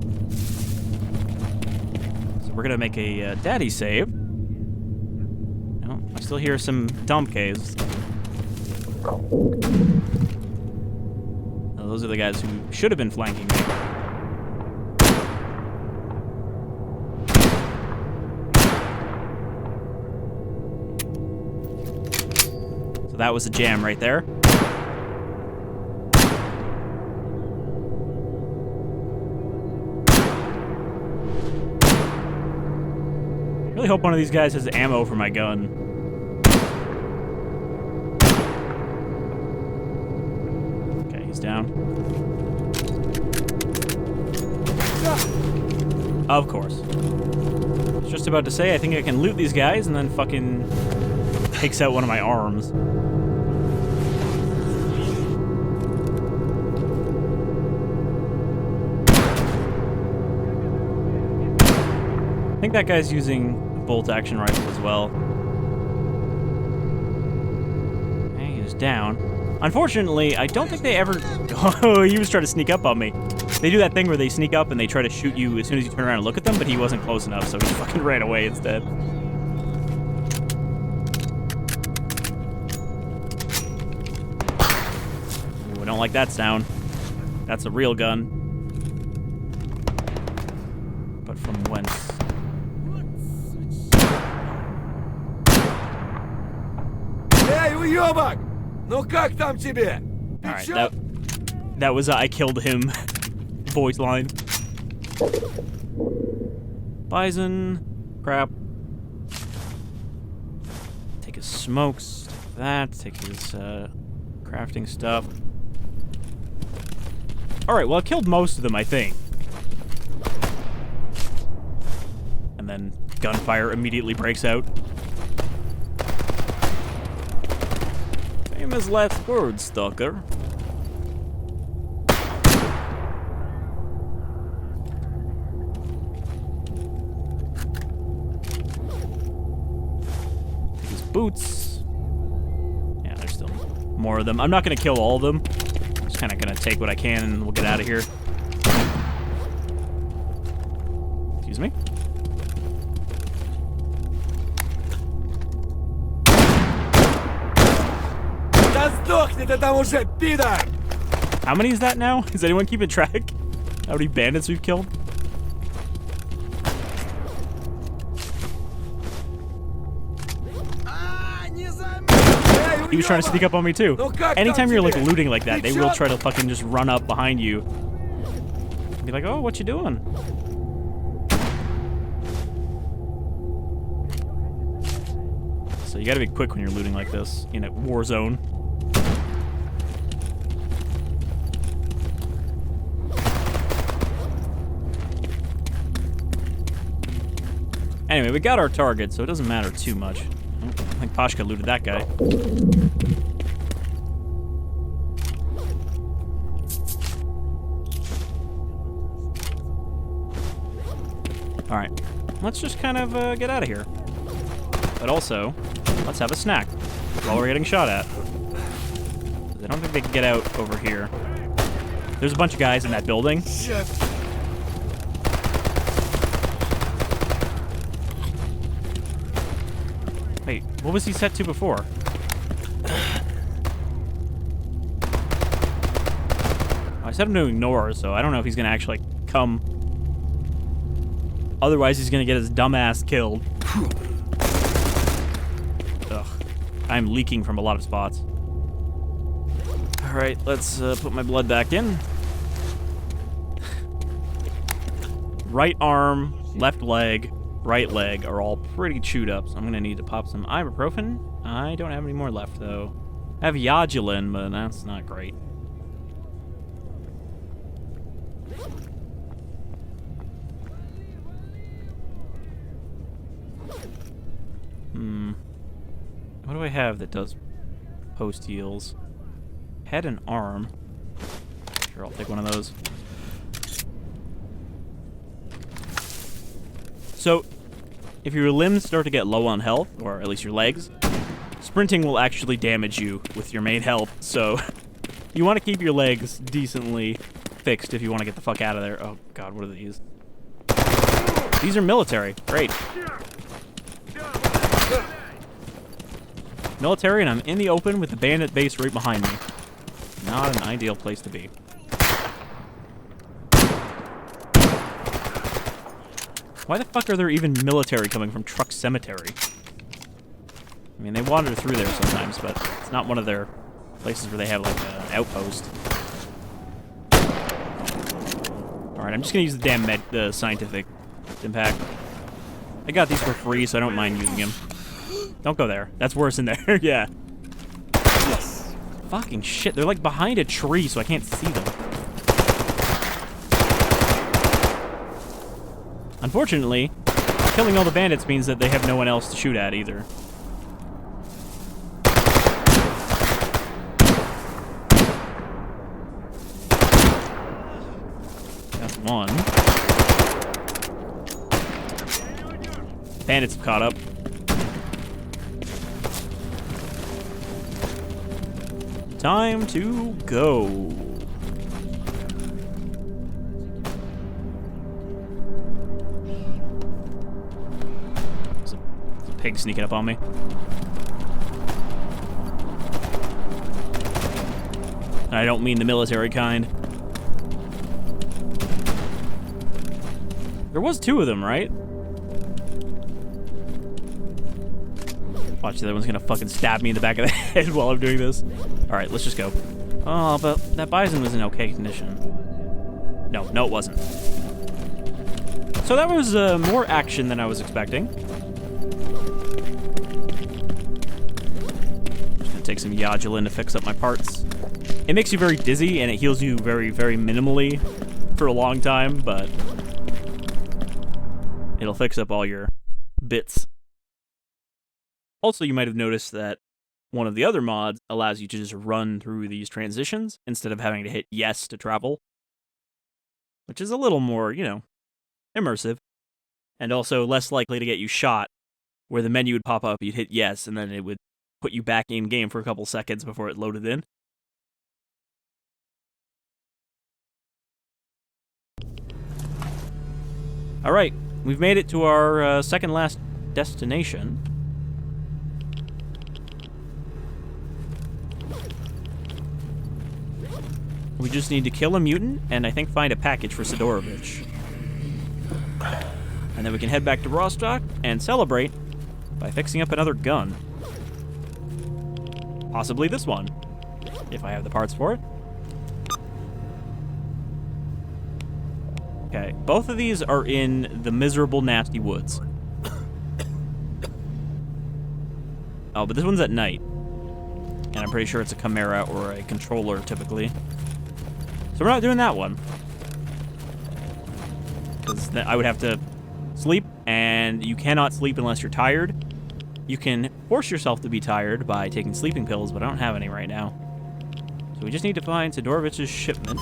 So we're gonna make a daddy save. No, I still hear some dump caves. Now, those are the guys who should have been flanking me. So that was a jam right there. I really hope one of these guys has ammo for my gun. Okay, he's down. Of course. I was just about to say, I think I can loot these guys, and then fucking takes out one of my arms. I think that guy's using a bolt-action rifle as well. Okay, he's down. Unfortunately, I don't think they ever... Oh, he was trying to sneak up on me. They do that thing where they sneak up and they try to shoot you as soon as you turn around and look at them, but he wasn't close enough, so he fucking ran away instead. Ooh, I don't like that sound. That's a real gun. But from whence? Уёбок! Ну как там тебе? Alright, that was I killed him voice line. Bison. Crap. Take his smokes. Take that. Take his crafting stuff. Alright, well I killed most of them, I think. And then gunfire immediately breaks out. Famous last words, Stalker. Take his boots. Yeah, there's still more of them. I'm not gonna kill all of them. Just kinda gonna take what I can and we'll get out of here. Excuse me? How many is that now? Is anyone keeping track? How many bandits we've killed? He was trying to sneak up on me too. Anytime you're like looting like that, they will try to fucking just run up behind you. Be like, oh, what you doing? So you gotta be quick when you're looting like this in a war zone. Anyway, we got our target, so it doesn't matter too much. Oh, I think Pashka looted that guy. Alright, let's just kind of get out of here. But also, let's have a snack while we're getting shot at. I don't think they can get out over here. There's a bunch of guys in that building. Wait, what was he set to before? I set him to ignore, so I don't know if he's gonna actually come. Otherwise, he's gonna get his dumb ass killed. Ugh. I'm leaking from a lot of spots. Alright, let's put my blood back in. Right arm, left leg, right leg are all pretty chewed up, so I'm gonna need to pop some ibuprofen. I don't have any more left, though. I have Yodulin, but that's not great. What do I have that does post heals? Head and arm. Sure, I'll take one of those. So, if your limbs start to get low on health, or at least your legs, sprinting will actually damage you with your main health, so you want to keep your legs decently fixed if you want to get the fuck out of there. Oh god, what are these? These are military. Great. Military, and I'm in the open with the bandit base right behind me. Not an ideal place to be. Why the fuck are there even military coming from Truck Cemetery? I mean, they wander through there sometimes, but it's not one of their places where they have, like, an outpost. Alright, I'm just gonna use the damn the scientific impact. I got these for free, so I don't mind using them. Don't go there. That's worse in there. Yeah. Yes. Fucking shit. They're like behind a tree, so I can't see them. Unfortunately, killing all the bandits means that they have no one else to shoot at either. That's one. Bandits have caught up. Time to go. There's a pig sneaking up on me. I don't mean the military kind. There was 2 of them, right? Watch, the other one's gonna fucking stab me in the back of the head while I'm doing this. Alright, let's just go. Oh, but that bison was in okay condition. No, it wasn't. So that was more action than I was expecting. Just gonna take some Yodulin to fix up my parts. It makes you very dizzy, and it heals you very, very minimally for a long time, but it'll fix up all your bits. Also, you might have noticed that one of the other mods allows you to just run through these transitions instead of having to hit yes to travel. Which is a little more, you know, immersive. And also less likely to get you shot, where the menu would pop up, you'd hit yes, and then it would put you back in game for a couple seconds before it loaded in. Alright, we've made it to our second last destination. We just need to kill a mutant, and I think find a package for Sidorovich. And then we can head back to Rostok and celebrate by fixing up another gun. Possibly this one, if I have the parts for it. Okay, both of these are in the miserable, nasty woods. Oh, but this one's at night. And I'm pretty sure it's a Chimera or a controller, typically. So we're not doing that one. Because I would have to sleep, and you cannot sleep unless you're tired. You can force yourself to be tired by taking sleeping pills, but I don't have any right now. So we just need to find Sidorovich's shipment.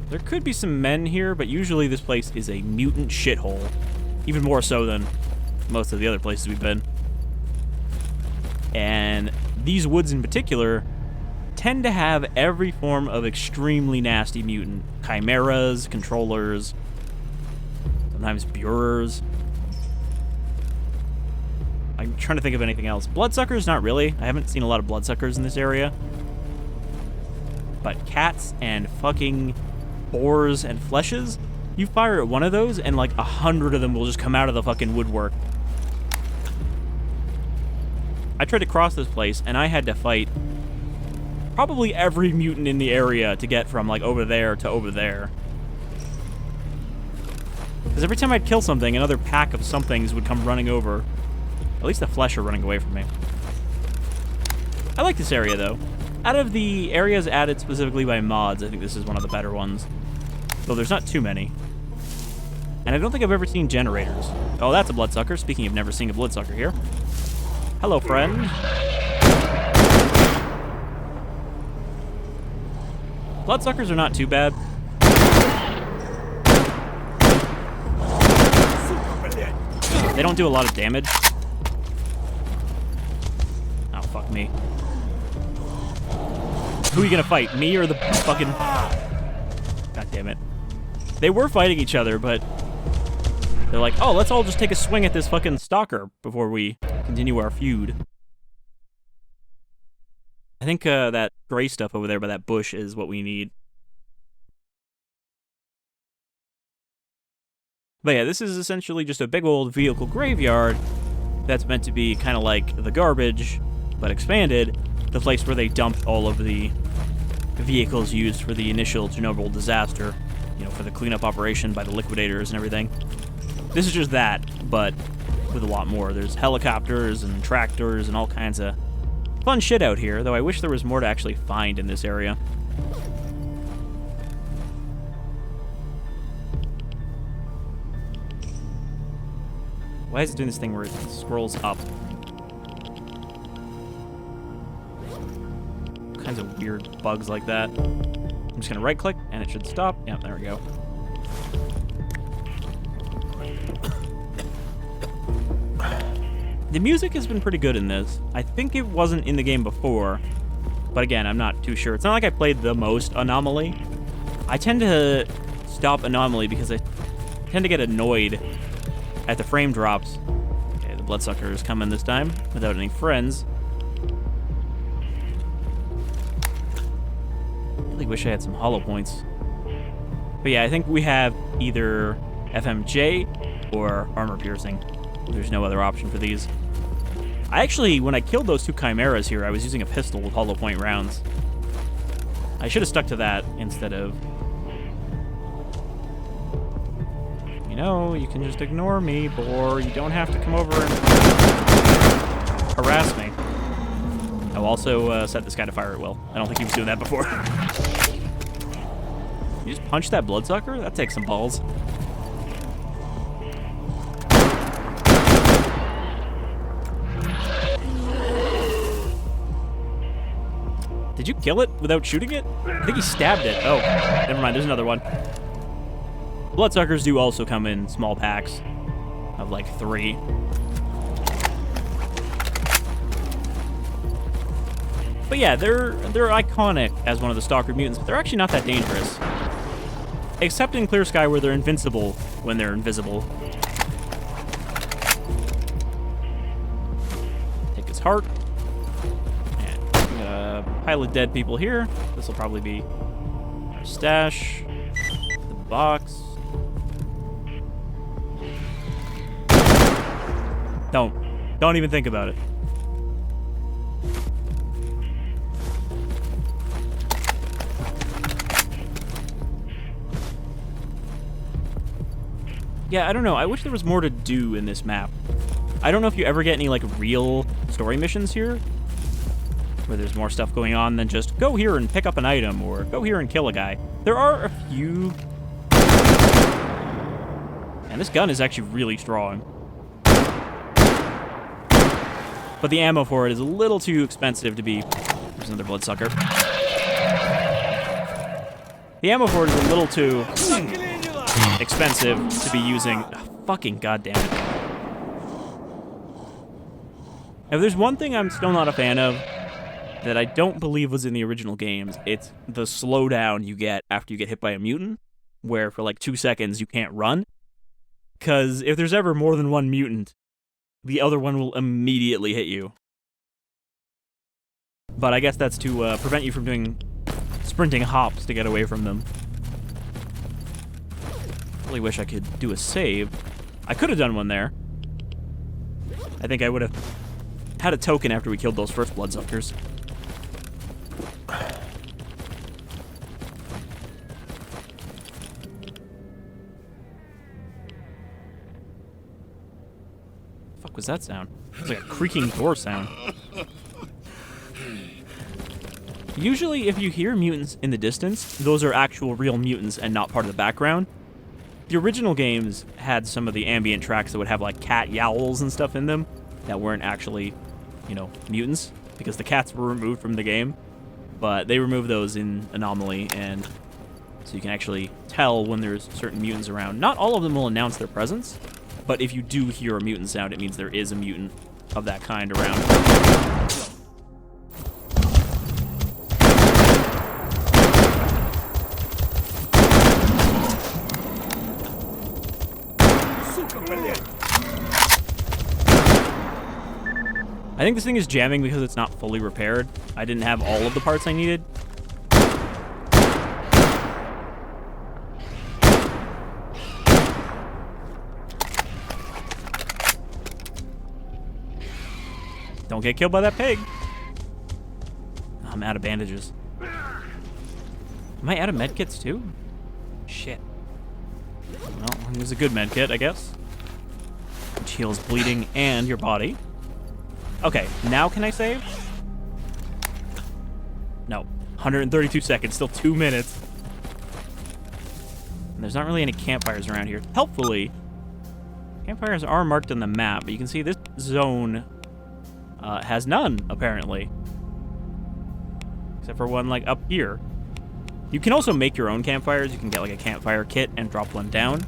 There could be some men here, but usually this place is a mutant shithole. Even more so than most of the other places we've been. And these woods in particular tend to have every form of extremely nasty mutant. Chimeras, controllers, sometimes Burers. I'm trying to think of anything else. Bloodsuckers, not really. I haven't seen a lot of bloodsuckers in this area. But cats and fucking boars and fleshes, you fire at one of those and like 100 of them will just come out of the fucking woodwork. I tried to cross this place, and I had to fight probably every mutant in the area to get from, like, over there to over there. Because every time I'd kill something, another pack of somethings would come running over. At least the flesh are running away from me. I like this area, though. Out of the areas added specifically by mods, I think this is one of the better ones. Though there's not too many. And I don't think I've ever seen generators. Oh, that's a bloodsucker. Speaking of never seeing a bloodsucker here. Hello, friend. Bloodsuckers are not too bad. They don't do a lot of damage. Oh, fuck me. Who are you gonna fight? Me or the fucking... God damn it. They were fighting each other, but... They're like, oh, let's all just take a swing at this fucking stalker before we continue our feud. I think that gray stuff over there by that bush is what we need. But yeah, this is essentially just a big old vehicle graveyard that's meant to be kind of like the garbage, but expanded. The place where they dumped all of the vehicles used for the initial Chernobyl disaster, you know, for the cleanup operation by the liquidators and everything. This is just that, but with a lot more. There's helicopters and tractors and all kinds of fun shit out here, though I wish there was more to actually find in this area. Why is it doing this thing where it scrolls up? All kinds of weird bugs like that. I'm just gonna right click and it should stop. Yep, there we go. The music has been pretty good in this. I think it wasn't in the game before, but again, I'm not too sure. It's not like I played the most Anomaly. I tend to stop Anomaly because I tend to get annoyed at the frame drops. Okay, the Bloodsucker is coming this time without any friends. I really wish I had some hollow points. But yeah, I think we have either FMJ or armor piercing. There's no other option for these. I actually, when I killed those two chimeras here, I was using a pistol with hollow point rounds. I should have stuck to that instead of... You know, you can just ignore me, or you don't have to come over and harass me. I'll also set this guy to fire at will. I don't think he was doing that before. You just punch that Bloodsucker? That takes some balls. Did you kill it without shooting it? I think he stabbed it. Oh, never mind. There's another one. Bloodsuckers do also come in small packs of like 3. But yeah, they're iconic as one of the Stalker mutants, but they're actually not that dangerous. Except in Clear Sky where they're invincible when they're invisible. Take his heart. Pile of dead people here. This will probably be our stash. The box. Don't even think about it. Yeah, I don't know. I wish there was more to do in this map. I don't know if you ever get any like real story missions here, where there's more stuff going on than just go here and pick up an item or go here and kill a guy. There are a few. And this gun is actually really strong. But the ammo for it is a little too expensive to be... There's another Bloodsucker. The ammo for it is a little too expensive to be using... Oh, fucking goddamn it. If there's one thing I'm still not a fan of, that I don't believe was in the original games, it's the slowdown you get after you get hit by a mutant, where for like 2 seconds you can't run. Because if there's ever more than one mutant, the other one will immediately hit you. But I guess that's to prevent you from doing sprinting hops to get away from them. Really wish I could do a save. I could have done one there. I think I would have had a token after we killed those first Bloodsuckers. What was that sound? It was like a creaking door sound. Usually, if you hear mutants in the distance, those are actual real mutants and not part of the background. The original games had some of the ambient tracks that would have like cat yowls and stuff in them that weren't actually, you know, mutants, because the cats were removed from the game. But they removed those in Anomaly, and so you can actually tell when there's certain mutants around. Not all of them will announce their presence, but if you do hear a mutant sound, it means there is a mutant of that kind around. I think this thing is jamming because it's not fully repaired. I didn't have all of the parts I needed. Don't get killed by that pig. Oh, I'm out of bandages. Am I out of medkits too? Shit. Well, it was a good medkit, I guess. Which heals bleeding and your body. Okay, now can I save? No. 132 seconds, still 2 minutes. And there's not really any campfires around here. Helpfully, campfires are marked on the map, but you can see this zone has none, apparently. Except for one, like, up here. You can also make your own campfires. You can get, like, a campfire kit and drop one down.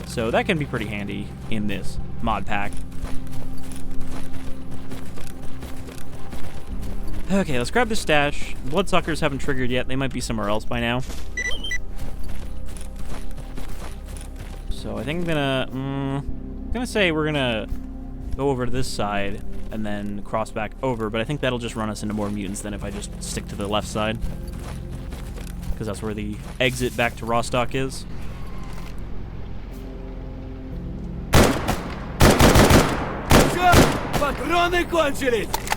So that can be pretty handy in this mod pack. Okay, let's grab this stash. Bloodsuckers haven't triggered yet. They might be somewhere else by now. So I think I'm gonna say we're gonna go over to this side and then cross back over, but I think that'll just run us into more mutants than if I just stick to the left side. Because that's where the exit back to Rostok is. Патроны кончились!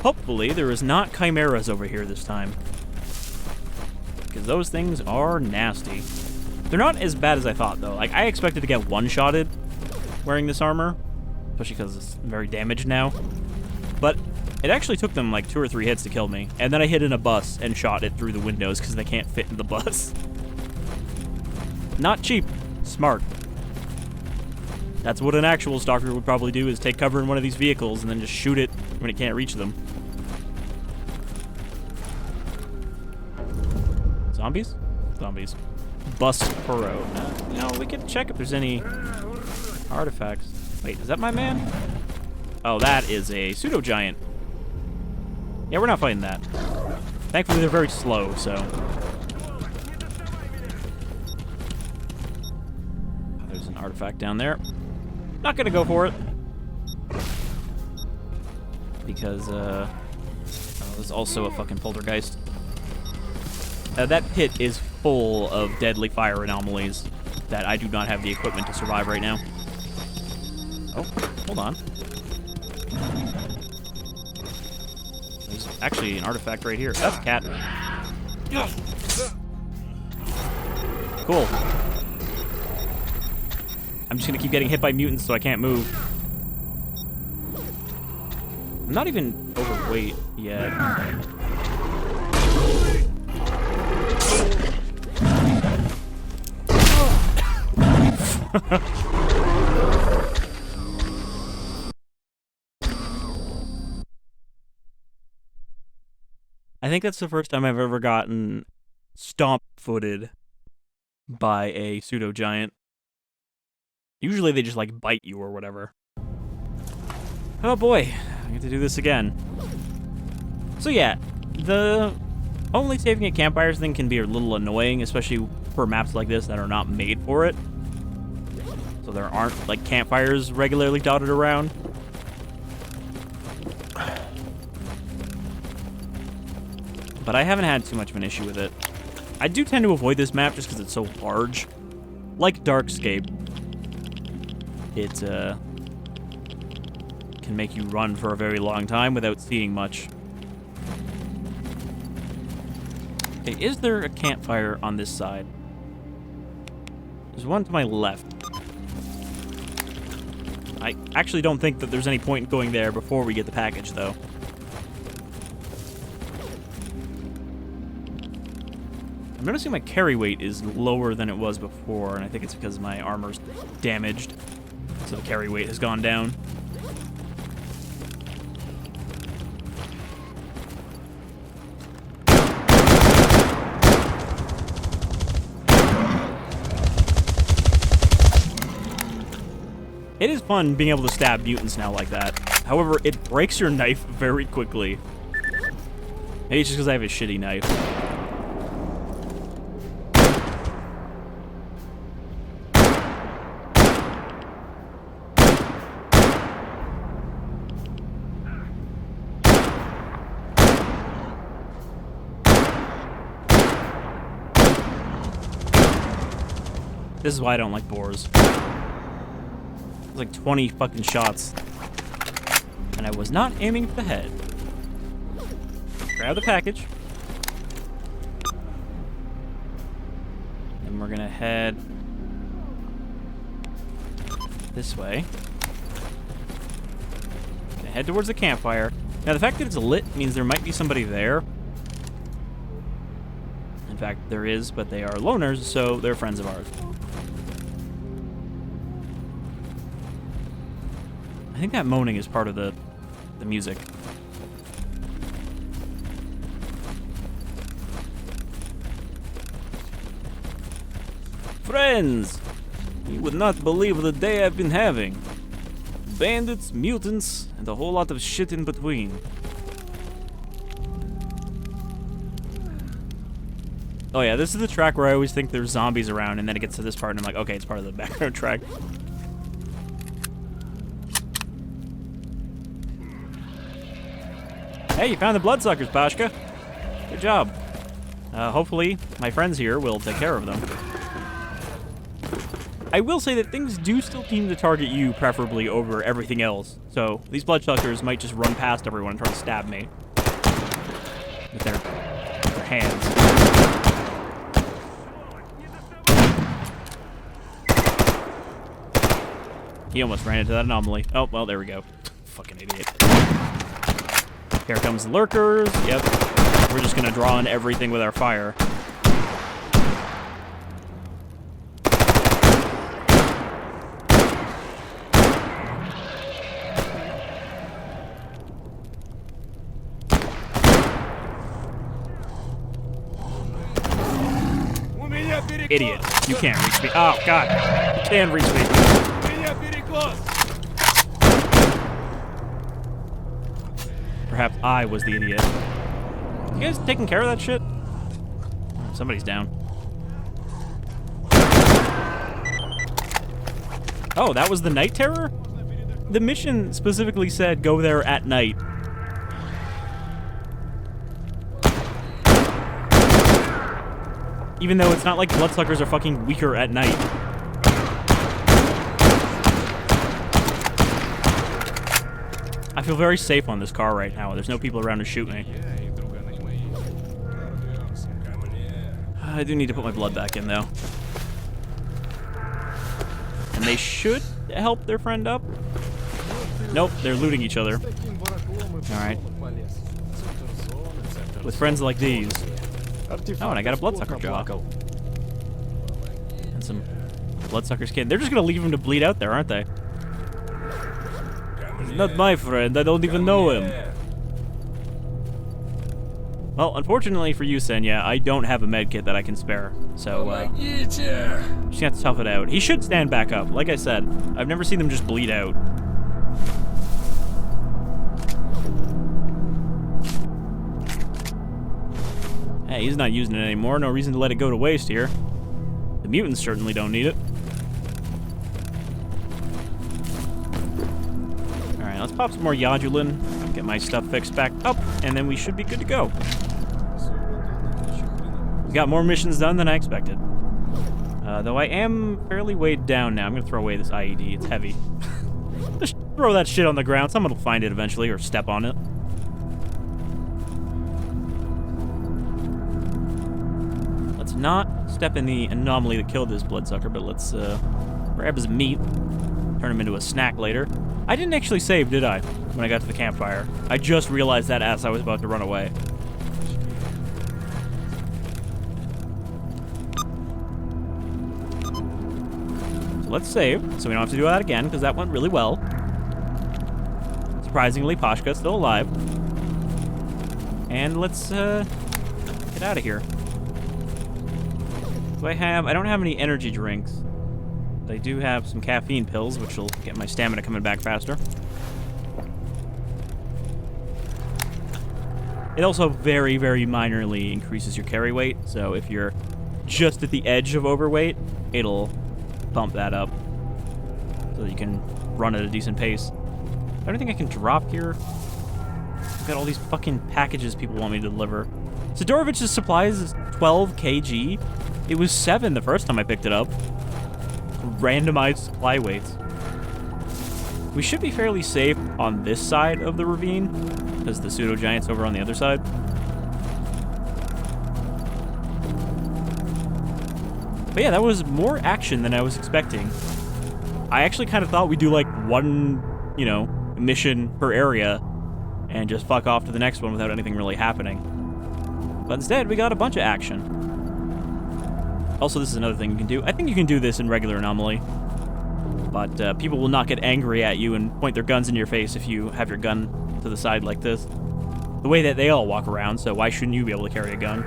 Hopefully there is not chimeras over here this time. Because those things are nasty. They're not as bad as I thought, though. Like, I expected to get one-shotted wearing this armor. Especially because it's very damaged now. But it actually took them like 2 or 3 hits to kill me. And then I hid in a bus and shot it through the windows because they can't fit in the bus. Not cheap. Smart. That's what an actual stalker would probably do, is take cover in one of these vehicles and then just shoot it when it can't reach them. Zombies? Zombies. Bus Furrow. You know, we could check if there's any artifacts. Wait, is that my man? Oh, that is a pseudo-giant. Yeah, we're not fighting that. Thankfully, they're very slow, so... There's an artifact down there. Not gonna go for it. Because, oh, there's also a fucking poltergeist. That pit is full of deadly fire anomalies that I do not have the equipment to survive right now. Oh, hold on. There's actually an artifact right here. That's a cat. Cool. I'm just gonna keep getting hit by mutants so I can't move. I'm not even overweight yet. I think that's the first time I've ever gotten stomp-footed by a pseudo-giant. Usually they just, like, bite you or whatever. Oh boy, I get to do this again. So yeah, the only saving at campfires thing can be a little annoying, especially for maps like this that are not made for it. So there aren't, like, campfires regularly dotted around. But I haven't had too much of an issue with it. I do tend to avoid this map just because it's so large. Like Darkscape, it can make you run for a very long time without seeing much. Okay, is there a campfire on this side? There's one to my left. I actually don't think that there's any point in going there before we get the package, though. I'm noticing my carry weight is lower than it was before, and I think it's because my armor's damaged, so the carry weight has gone down. It is fun being able to stab mutants now like that. However, it breaks your knife very quickly. Maybe it's just because I have a shitty knife. This is why I don't like boars. It's like 20 fucking shots. And I was not aiming for the head. Grab the package. And we're gonna head this way. Gonna head towards the campfire. Now, the fact that it's lit means there might be somebody there. In fact, there is, but they are loners, so they're friends of ours. I think that moaning is part of the music. Friends! You would not believe the day I've been having. Bandits, mutants, and a whole lot of shit in between. Oh yeah, this is the track where I always think there's zombies around, and then it gets to this part, and I'm like, okay, it's part of the background track. Hey, you found the bloodsuckers, Pashka. Good job. Hopefully, my friends here will take care of them. I will say that things do still seem to target you, preferably over everything else. So, these bloodsuckers might just run past everyone and try to stab me. With their hands. He almost ran into that anomaly. Oh, well, there we go. Fucking idiot. Here comes the lurkers. Yep. We're just gonna draw on everything with our fire. Idiot. You can't reach me. Oh, God. You can reach me. Perhaps I was the idiot. You guys taking care of that shit? Oh, somebody's down. Oh, that was the night terror? The mission specifically said go there at night. Even though it's not like bloodsuckers are fucking weaker at night. I feel very safe on this car right now. There's no people around to shoot me. I do need to put my blood back in, though. And they should help their friend up. Nope, they're looting each other. Alright. With friends like these. Oh, and I got a bloodsucker jaw. And some bloodsucker skin. They're just gonna leave him to bleed out there, aren't they? He's not my friend. I don't even know him. Well, unfortunately for you, Senya, I don't have a medkit that I can spare. So, just gonna have to tough it out. He should stand back up. Like I said, I've never seen them just bleed out. Hey, he's not using it anymore. No reason to let it go to waste here. The mutants certainly don't need it. Alright, let's pop some more Yodulin. Get my stuff fixed back up, and then we should be good to go. We got more missions done than I expected. Though I am fairly weighed down now. I'm gonna throw away this IED. It's heavy. Just throw that shit on the ground. Someone will find it eventually, or step on it. Let's not step in the anomaly that killed this bloodsucker, but let's grab his meat, turn him into a snack later. I didn't actually save, did I, when I got to the campfire? I just realized that as I was about to run away. So let's save, so we don't have to do that again, because that went really well. Surprisingly, Pashka's still alive. And let's get out of here. I don't have any energy drinks. But I do have some caffeine pills, which will get my stamina coming back faster. It also very, very minorly increases your carry weight, so if you're just at the edge of overweight, it'll bump that up so that you can run at a decent pace. I don't think I can drop here. I've got all these fucking packages people want me to deliver. Sidorovich's supplies is 12 kg. It was 7 the first time I picked it up. randomized supply weights. We should be fairly safe on this side of the ravine, because the pseudo-giant's over on the other side. But yeah, that was more action than I was expecting. I actually kind of thought we'd do like one, you know, mission per area and just fuck off to the next one without anything really happening. But instead, we got a bunch of action. Also, this is another thing you can do. I think you can do this in regular Anomaly. But people will not get angry at you and point their guns in your face if you have your gun to the side like this. The way that they all walk around, so why shouldn't you be able to carry a gun?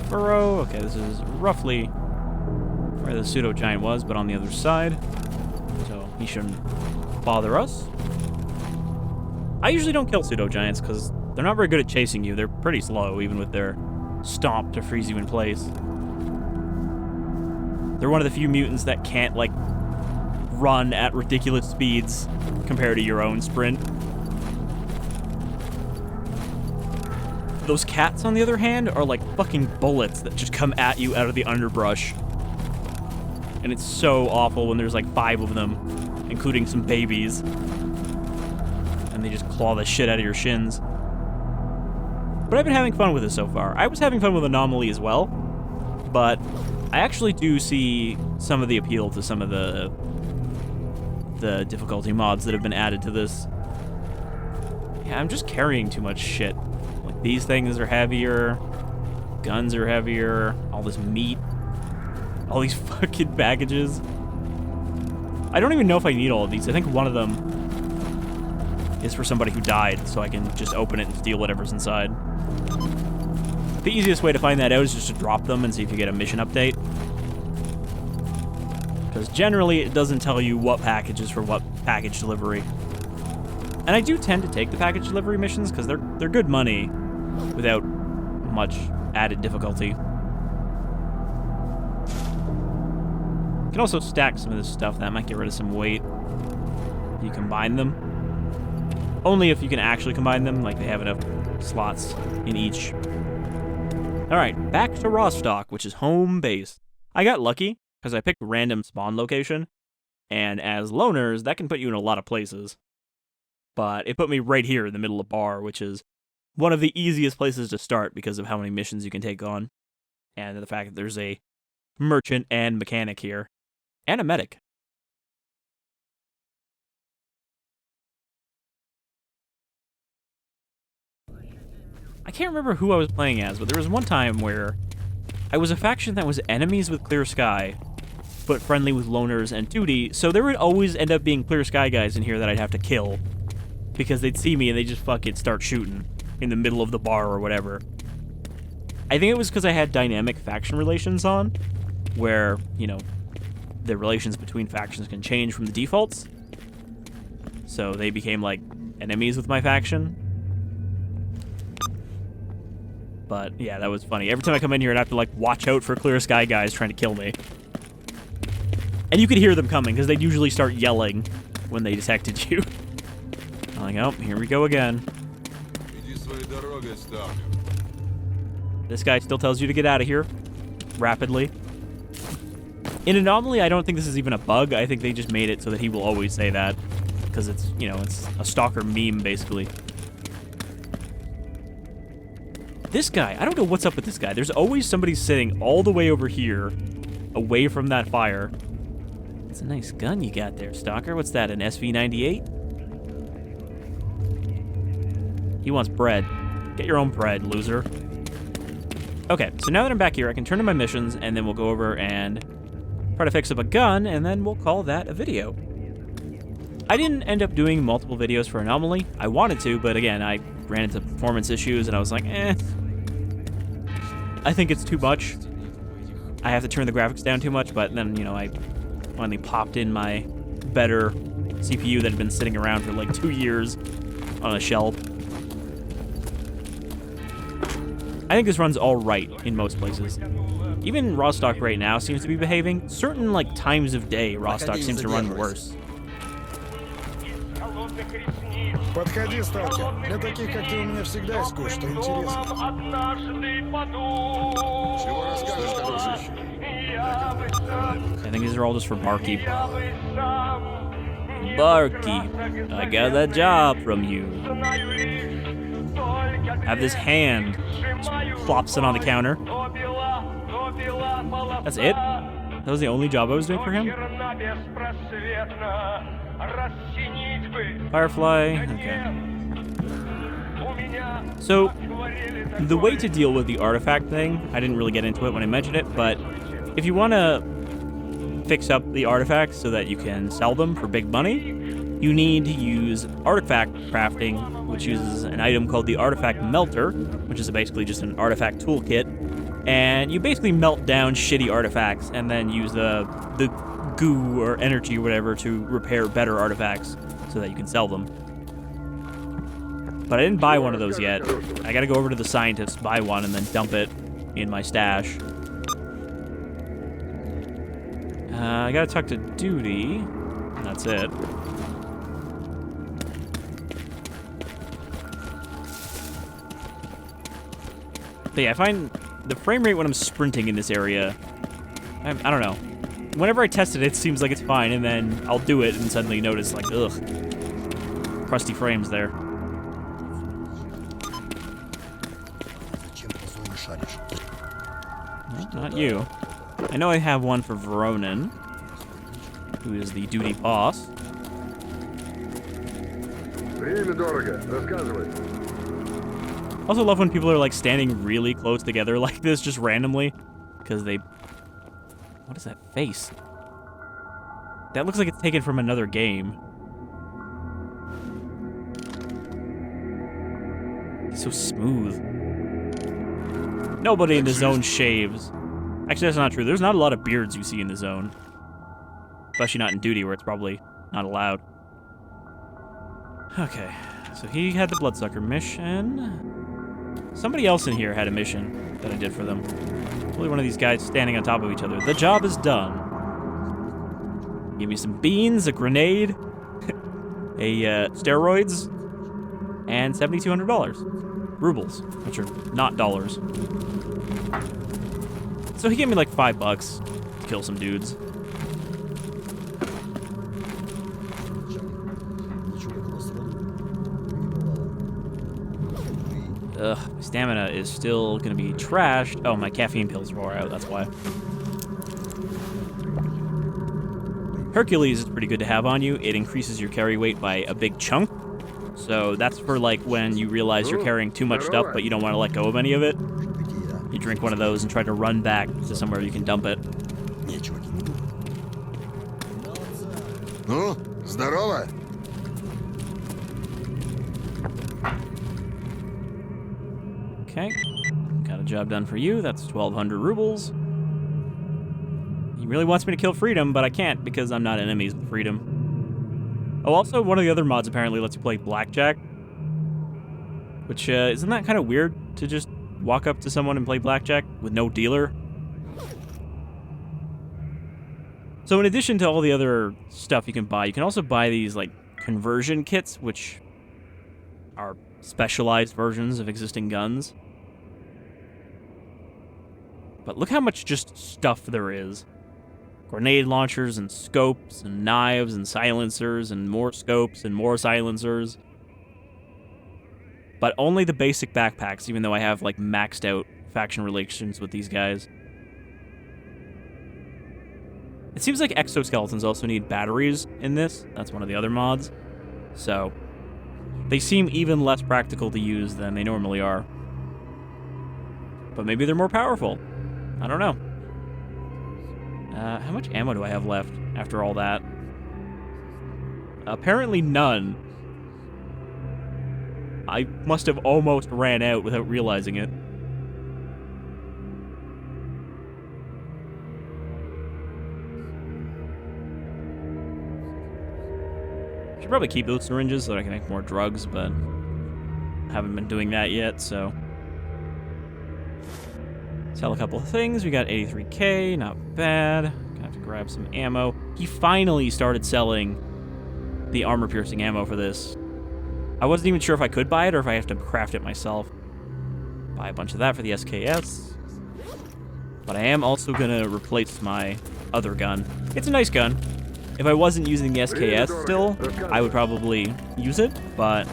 Furrow. Okay, this is roughly where the pseudo-giant was, but on the other side. So he shouldn't bother us. I usually don't kill pseudo-giants because they're not very good at chasing you. They're pretty slow, even with their stomp to freeze you in place. They're one of the few mutants that can't, like, run at ridiculous speeds compared to your own sprint. Those cats, on the other hand, are like fucking bullets that just come at you out of the underbrush. And it's so awful when there's like 5 of them, including some babies. And they just claw the shit out of your shins. But I've been having fun with this so far. I was having fun with Anomaly as well, but I actually do see some of the appeal to some of the difficulty mods that have been added to this. Yeah, I'm just carrying too much shit. Like, these things are heavier, guns are heavier, all this meat, all these fucking baggages. I don't even know if I need all of these. I think one of them is for somebody who died, so I can just open it and steal whatever's inside. The easiest way to find that out is just to drop them and see if you get a mission update. Because generally it doesn't tell you what package is for what package delivery. And I do tend to take the package delivery missions because they're good money without much added difficulty. You can also stack some of this stuff. That might get rid of some weight. You combine them. Only if you can actually combine them, like they have enough slots in each. Alright, back to Rostok, which is home base. I got lucky because I picked a random spawn location, and as loners, that can put you in a lot of places. But it put me right here in the middle of Bar, which is one of the easiest places to start because of how many missions you can take on, and the fact that there's a merchant and mechanic here, and a medic. I can't remember who I was playing as, but there was one time where I was a faction that was enemies with Clear Sky, but friendly with loners and 2D, so there would always end up being Clear Sky guys in here that I'd have to kill, because they'd see me and they just fucking start shooting in the middle of the bar or whatever. I think it was because I had dynamic faction relations on, where, you know, the relations between factions can change from the defaults, so they became, like, enemies with my faction. But, yeah, that was funny. Every time I come in here, I'd have to, like, watch out for Clear Sky guys trying to kill me. And you could hear them coming, because they'd usually start yelling when they detected you. I'm like, oh, here we go again. This guy still tells you to get out of here. Rapidly. In Anomaly, I don't think this is even a bug. I think they just made it so that he will always say that. Because it's, you know, it's a stalker meme, basically. This guy, I don't know what's up with this guy. There's always somebody sitting all the way over here, away from that fire. It's a nice gun you got there, Stalker. What's that, an SV98? He wants bread. Get your own bread, loser. Okay, so now that I'm back here, I can turn to my missions, and then we'll go over and try to fix up a gun, and then we'll call that a video. I didn't end up doing multiple videos for Anomaly. I wanted to, but again, I ran into performance issues, and I was like, I think it's too much. I have to turn the graphics down too much, but then, you know, I finally popped in my better CPU that had been sitting around for like 2 years on a shelf. I think this runs all right in most places. Even Rostok right now seems to be behaving. Certain, like, times of day, Rostok seems to run worse. Подходи, сталкер. Для таких, как ты, у меня всегда есть кое-что интересное. Чего расскажешь, дружище? I think these are all just for barkeep. Barkeep, I got that job from you. I have this hand. Just plops it on the counter. That's it? That was the only job I was doing for him? Firefly, okay. So, the way to deal with the artifact thing, I didn't really get into it when I mentioned it, but if you want to fix up the artifacts so that you can sell them for big money, you need to use artifact crafting, which uses an item called the artifact melter, which is basically just an artifact toolkit. And you basically melt down shitty artifacts and then use the goo or energy or whatever to repair better artifacts so that you can sell them. But I didn't buy one of those yet. I gotta go over to the scientists, buy one, and then dump it in my stash. I gotta talk to Duty. That's it. But yeah, I find the frame rate when I'm sprinting in this area, I don't know. Whenever I test it, it seems like it's fine, and then I'll do it and suddenly notice, like, ugh, crusty frames there. No, not you. I know I have one for Veronin, who is the duty boss. Время дорого. Рассказывай. Also love when people are like standing really close together like this, just randomly, because they... What is that face? That looks like it's taken from another game. He's so smooth. Nobody in the zone shaves. Actually, that's not true. There's not a lot of beards you see in the zone. Especially not in duty, where it's probably not allowed. Okay, so he had the Bloodsucker mission. Somebody else in here had a mission that I did for them. Probably one of these guys standing on top of each other. The job is done. Give me some beans, a grenade, steroids, and $7,200. Rubles, which are not dollars. So he gave me like $5 to kill some dudes. Ugh, my stamina is still gonna be trashed. Oh, my caffeine pills wore out, that's why. Hercules is pretty good to have on you. It increases your carry weight by a big chunk. So that's for like when you realize you're carrying too much stuff but you don't want to let go of any of it. You drink one of those and try to run back to somewhere you can dump it. Ну, здорово. Okay, got a job done for you. That's 1,200 rubles. He really wants me to kill Freedom, but I can't because I'm not enemies with Freedom. Oh, also, one of the other mods apparently lets you play blackjack. Which, isn't that kind of weird to just walk up to someone and play blackjack with no dealer? So in addition to all the other stuff you can buy, you can also buy these, like, conversion kits, which are specialized versions of existing guns. But look how much just stuff there is. Grenade launchers and scopes and knives and silencers and more scopes and more silencers. But only the basic backpacks, even though I have like maxed out faction relations with these guys. It seems like exoskeletons also need batteries in this. That's one of the other mods. So they seem even less practical to use than they normally are. But maybe they're more powerful. I don't know. How much ammo do I have left after all that? Apparently none. I must have almost ran out without realizing it. Should probably keep those syringes so that I can make more drugs, but haven't been doing that yet, so. Sell a couple of things. We got 83k, not bad. Gonna have to grab some ammo. He finally started selling the armor-piercing ammo for this. I wasn't even sure if I could buy it or if I have to craft it myself. Buy a bunch of that for the SKS. But I am also going to replace my other gun. It's a nice gun. If I wasn't using the SKS still, I would probably use it. But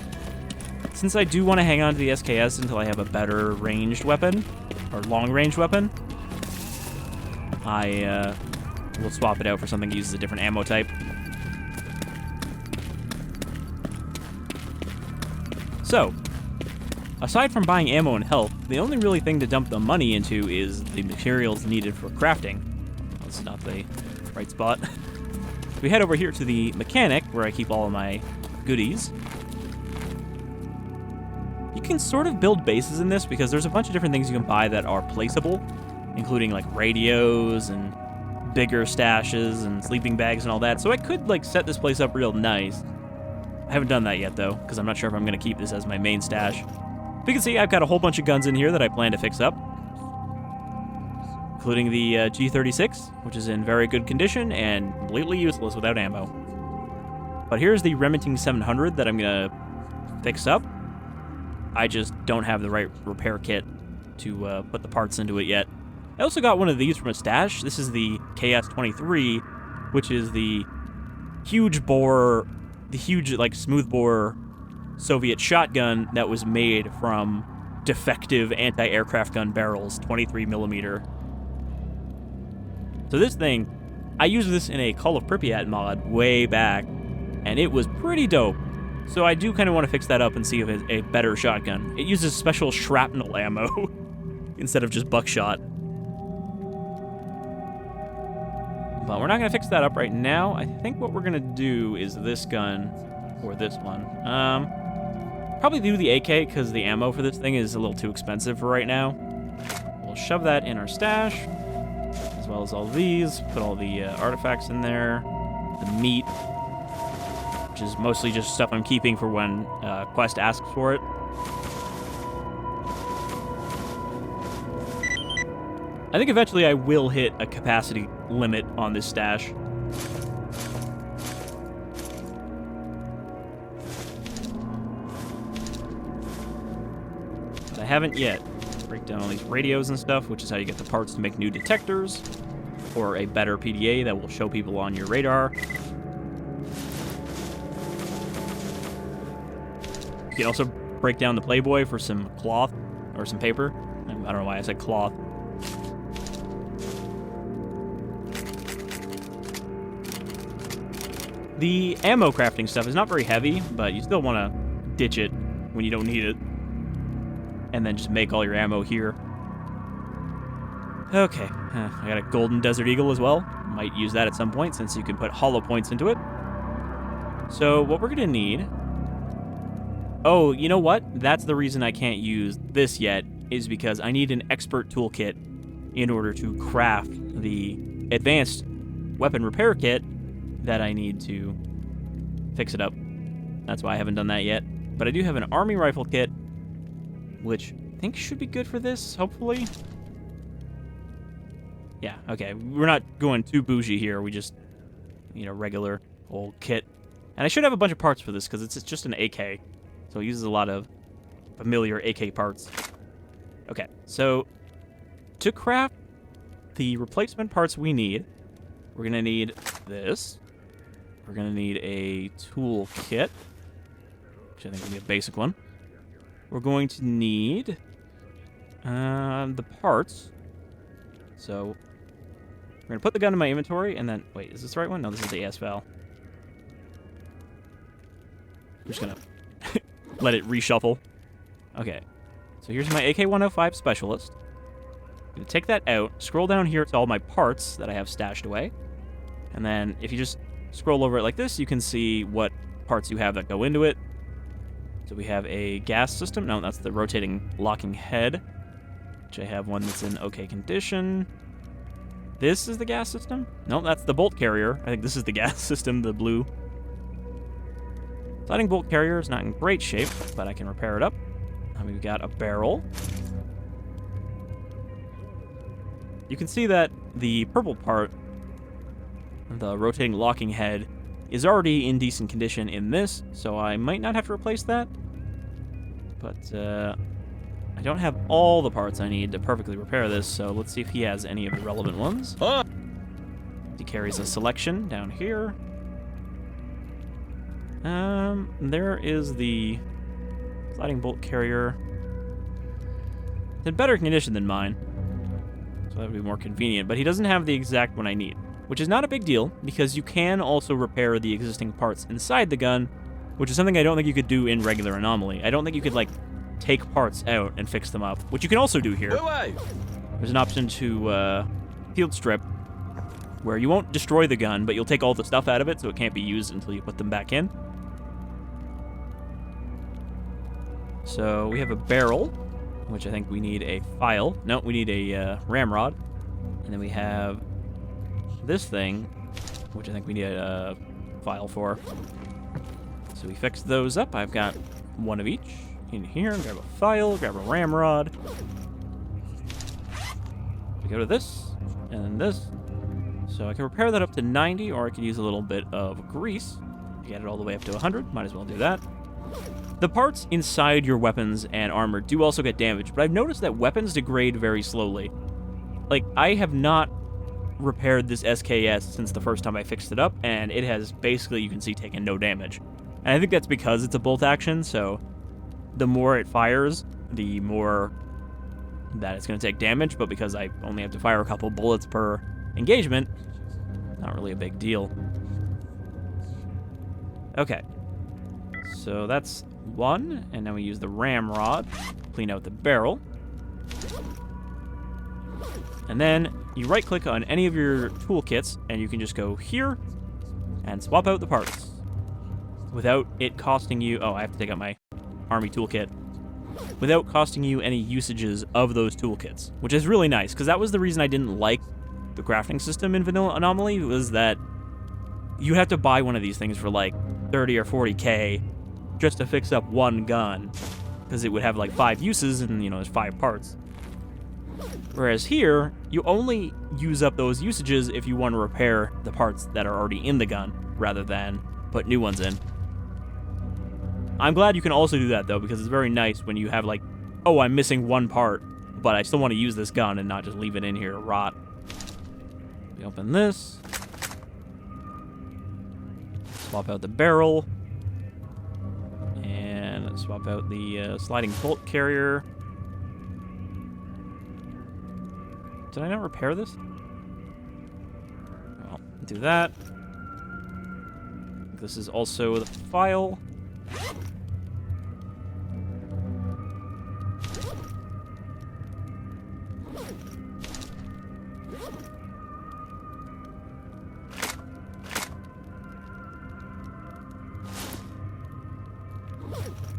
since I do want to hang on to the SKS until I have a better ranged weapon, or long-range weapon, I will swap it out for something that uses a different ammo type. So, aside from buying ammo and health, the only really thing to dump the money into is the materials needed for crafting. That's not the right spot. We head over here to the mechanic, where I keep all of my goodies. You can sort of build bases in this because there's a bunch of different things you can buy that are placeable, including like radios and bigger stashes and sleeping bags and all that. So I could like set this place up real nice. I haven't done that yet though, because I'm not sure if I'm going to keep this as my main stash. But you can see I've got a whole bunch of guns in here that I plan to fix up, including the G36, which is in very good condition and completely useless without ammo. But here's the Remington 700 that I'm going to fix up. I just don't have the right repair kit to put the parts into it yet. I also got one of these from a stash. This is the KS-23, which is the huge bore, like smooth bore Soviet shotgun that was made from defective anti-aircraft gun barrels, 23 millimeter. So this thing, I used this in a Call of Pripyat mod way back, and it was pretty dope. So I do kind of want to fix that up and see if it's a better shotgun. It uses special shrapnel ammo instead of just buckshot. But we're not going to fix that up right now. I think what we're going to do is this gun or this one. Probably do the AK because the ammo for this thing is a little too expensive for right now. We'll shove that in our stash, as well as all these. Put all the artifacts in there. The meat, which is mostly just stuff I'm keeping for when Quest asks for it. I think eventually I will hit a capacity limit on this stash. But I haven't yet. Break down all these radios and stuff, which is how you get the parts to make new detectors, or a better PDA that will show people on your radar. You can also break down the Playboy for some cloth, or some paper. I don't know why I said cloth. The ammo crafting stuff is not very heavy, but you still want to ditch it when you don't need it. And then just make all your ammo here. Okay, I got a golden Desert Eagle as well. Might use that at some point since you can put hollow points into it. So what we're going to need... Oh, you know what? That's the reason I can't use this yet, is because I need an expert toolkit in order to craft the advanced weapon repair kit that I need to fix it up. That's why I haven't done that yet. But I do have an army rifle kit, which I think should be good for this, hopefully. Yeah, okay. We're not going too bougie here. We just need a regular old kit. And I should have a bunch of parts for this, because it's just an AK. So it uses a lot of familiar AK parts. Okay, so to craft the replacement parts we need, we're going to need this. We're going to need a tool kit, which I think will be a basic one. We're going to need the parts. So we're going to put the gun in my inventory, and then... Wait, is this the right one? No, this is the ASVAL. I'm just going to let it reshuffle. Okay, so here's my AK-105 Specialist. I'm going to take that out, scroll down here to all my parts that I have stashed away, and then if you just scroll over it like this, you can see what parts you have that go into it. So we have a gas system. No, that's the rotating locking head, which I have one that's in okay condition. This is the gas system? No, that's the bolt carrier. I think this is the gas system, the blue. Sliding bolt carrier is not in great shape, but I can repair it up. And we've got a barrel. You can see that the purple part, the rotating locking head, is already in decent condition in this, so I might not have to replace that. But I don't have all the parts I need to perfectly repair this, so let's see if he has any of the relevant ones. He carries a selection down here. There is the sliding bolt carrier. It's in better condition than mine, so that would be more convenient, but he doesn't have the exact one I need, which is not a big deal, because you can also repair the existing parts inside the gun, which is something I don't think you could do in regular Anomaly. I don't think you could, like, take parts out and fix them up, which you can also do here. There's an option to field strip, where you won't destroy the gun, but you'll take all the stuff out of it, so it can't be used until you put them back in. So we have a barrel, which I think we need a file. No, we need a ramrod. And then we have this thing, which I think we need a file for. So we fixed those up. I've got one of each in here. Grab a file, grab a ramrod. We go to this, and then this. So I can repair that up to 90, or I could use a little bit of grease to get it all the way up to 100. Might as well do that. The parts inside your weapons and armor do also get damaged, but I've noticed that weapons degrade very slowly. Like, I have not repaired this SKS since the first time I fixed it up, and it has basically, you can see, taken no damage. And I think that's because it's a bolt action, so the more it fires, the more that it's going to take damage, but because I only have to fire a couple bullets per engagement, not really a big deal. Okay. So that's one, and then we use the ramrod, clean out the barrel. And then you right-click on any of your toolkits, and you can just go here and swap out the parts without it costing you... Oh, I have to take out my army toolkit. Without costing you any usages of those toolkits, which is really nice, because that was the reason I didn't like the crafting system in Vanilla Anomaly, was that you have to buy one of these things for like 30 or 40k just to fix up one gun, because it would have like 5 uses and, you know, there's 5 parts. Whereas here, you only use up those usages if you want to repair the parts that are already in the gun, rather than put new ones in. I'm glad you can also do that, though, because it's very nice when you have, like, oh, I'm missing one part, but I still want to use this gun and not just leave it in here to rot. We open this. Swap out the barrel. And swap out the sliding bolt carrier. Did I not repair this? Well, do that. This is also the file.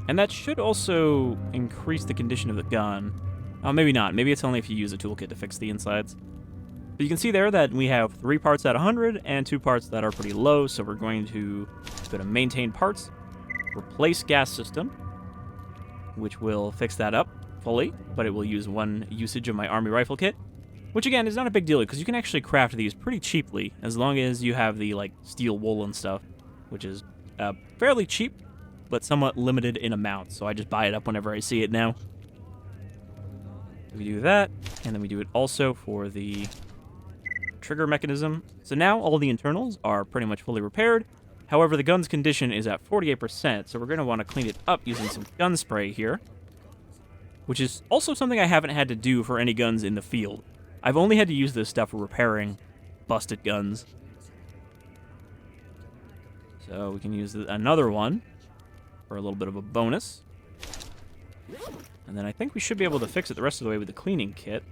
And that should also increase the condition of the gun. Oh, maybe not. Maybe it's only if you use a toolkit to fix the insides. But you can see there that we have 3 parts at 100 and 2 parts that are pretty low, so we're going to go to maintain parts, replace gas system, which will fix that up fully, but it will use 1 usage of my army rifle kit, which again is not a big deal because you can actually craft these pretty cheaply as long as you have the like steel wool and stuff, which is fairly cheap, but somewhat limited in amount, so I just buy it up whenever I see it now. We do that, and then we do it also for the trigger mechanism. So now all the internals are pretty much fully repaired. However, the gun's condition is at 48%, so we're going to want to clean it up using some gun spray here, which is also something I haven't had to do for any guns in the field. I've only had to use this stuff for repairing busted guns. So we can use another one for a little bit of a bonus. And then I think we should be able to fix it the rest of the way with the cleaning kit.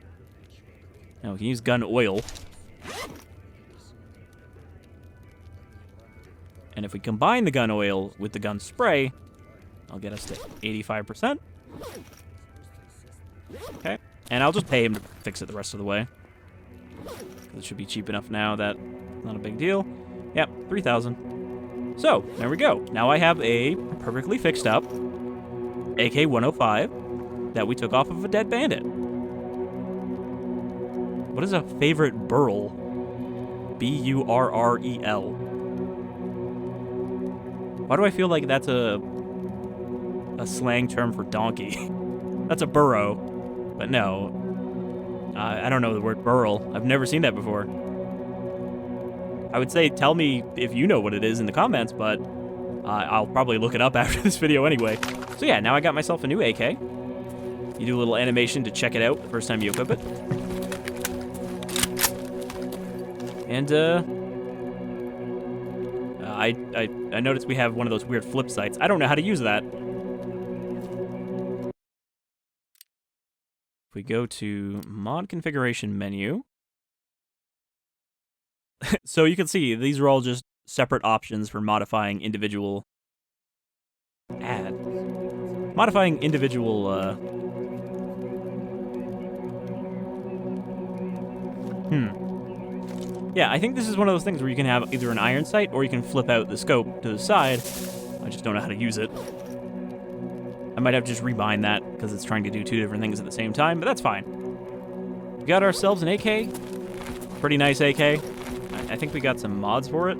Now we can use gun oil. And if we combine the gun oil with the gun spray, I'll get us to 85%. Okay. And I'll just pay him to fix it the rest of the way. It should be cheap enough now that not a big deal. Yep, 3,000. So, there we go. Now I have a perfectly fixed up AK-105 that we took off of a dead bandit. What is a favorite burl? B-U-R-R-E-L. Why do I feel like that's a slang term for donkey? That's a burrow, but no. I don't know the word burl. I've never seen that before. I would say tell me if you know what it is in the comments, but I'll probably look it up after this video anyway. So yeah, now I got myself a new AK. You do a little animation to check it out the first time you equip it. And I noticed we have one of those weird flip sights. I don't know how to use that. If we go to mod configuration menu, so you can see these are all just separate options for modifying individual Yeah, I think this is one of those things where you can have either an iron sight or you can flip out the scope to the side. I just don't know how to use it. I might have to just rebind that because it's trying to do two different things at the same time, but that's fine. We got ourselves an AK. Pretty nice AK. I think we got some mods for it.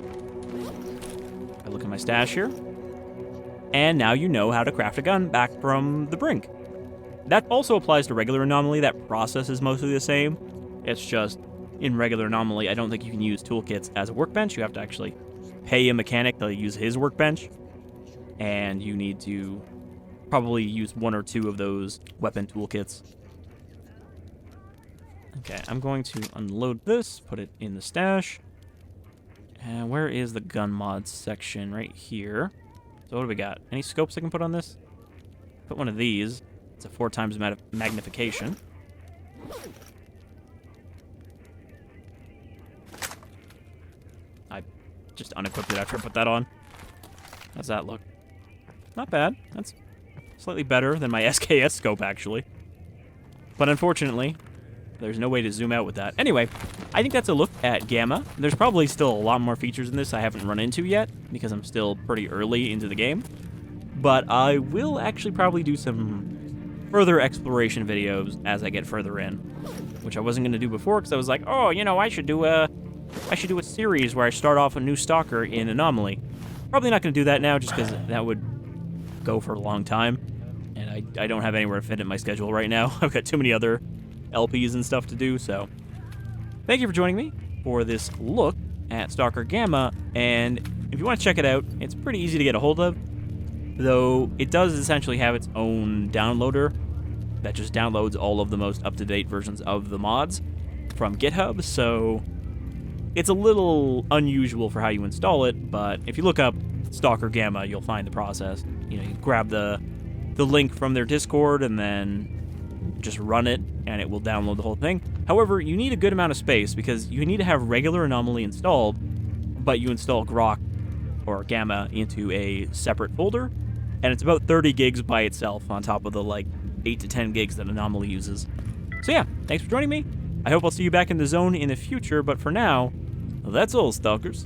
I look at my stash here. And now you know how to craft a gun back from the brink. That also applies to regular Anomaly. That process is mostly the same. It's just, in regular Anomaly, I don't think you can use toolkits as a workbench. You have to actually pay a mechanic to use his workbench. And you need to probably use one or two of those weapon toolkits. Okay, I'm going to unload this, put it in the stash. And where is the gun mods section? Right here. So what do we got? Any scopes I can put on this? Put one of these. It's a 4 times magnification. I just unequipped it after I put that on. How's that look? Not bad. That's slightly better than my SKS scope, actually. But unfortunately, there's no way to zoom out with that. Anyway, I think that's a look at G.A.M.M.A. There's probably still a lot more features in this I haven't run into yet, because I'm still pretty early into the game. But I will actually probably do some further exploration videos as I get further in, which I wasn't going to do before, because I was like, oh, you know, I should do a series where I start off a new Stalker in Anomaly. Probably not going to do that now, just because that would go for a long time, and I don't have anywhere to fit in my schedule right now. I've got too many other LPs and stuff to do, so thank you for joining me for this look at Stalker G.A.M.M.A, and if you want to check it out, it's pretty easy to get a hold of, though it does essentially have its own downloader that just downloads all of the most up-to-date versions of the mods from GitHub, so it's a little unusual for how you install it, but if you look up Stalker G.A.M.M.A, you'll find the process. You know, you grab the link from their Discord and then just run it, and it will download the whole thing. However, you need a good amount of space because you need to have regular Anomaly installed, but you install Grok or G.A.M.M.A into a separate folder, and it's about 30 gigs by itself on top of the like 8 to 10 gigs that Anomaly uses. So yeah, thanks for joining me. I hope I'll see you back in the zone in the future, but for now, that's all, Stalkers.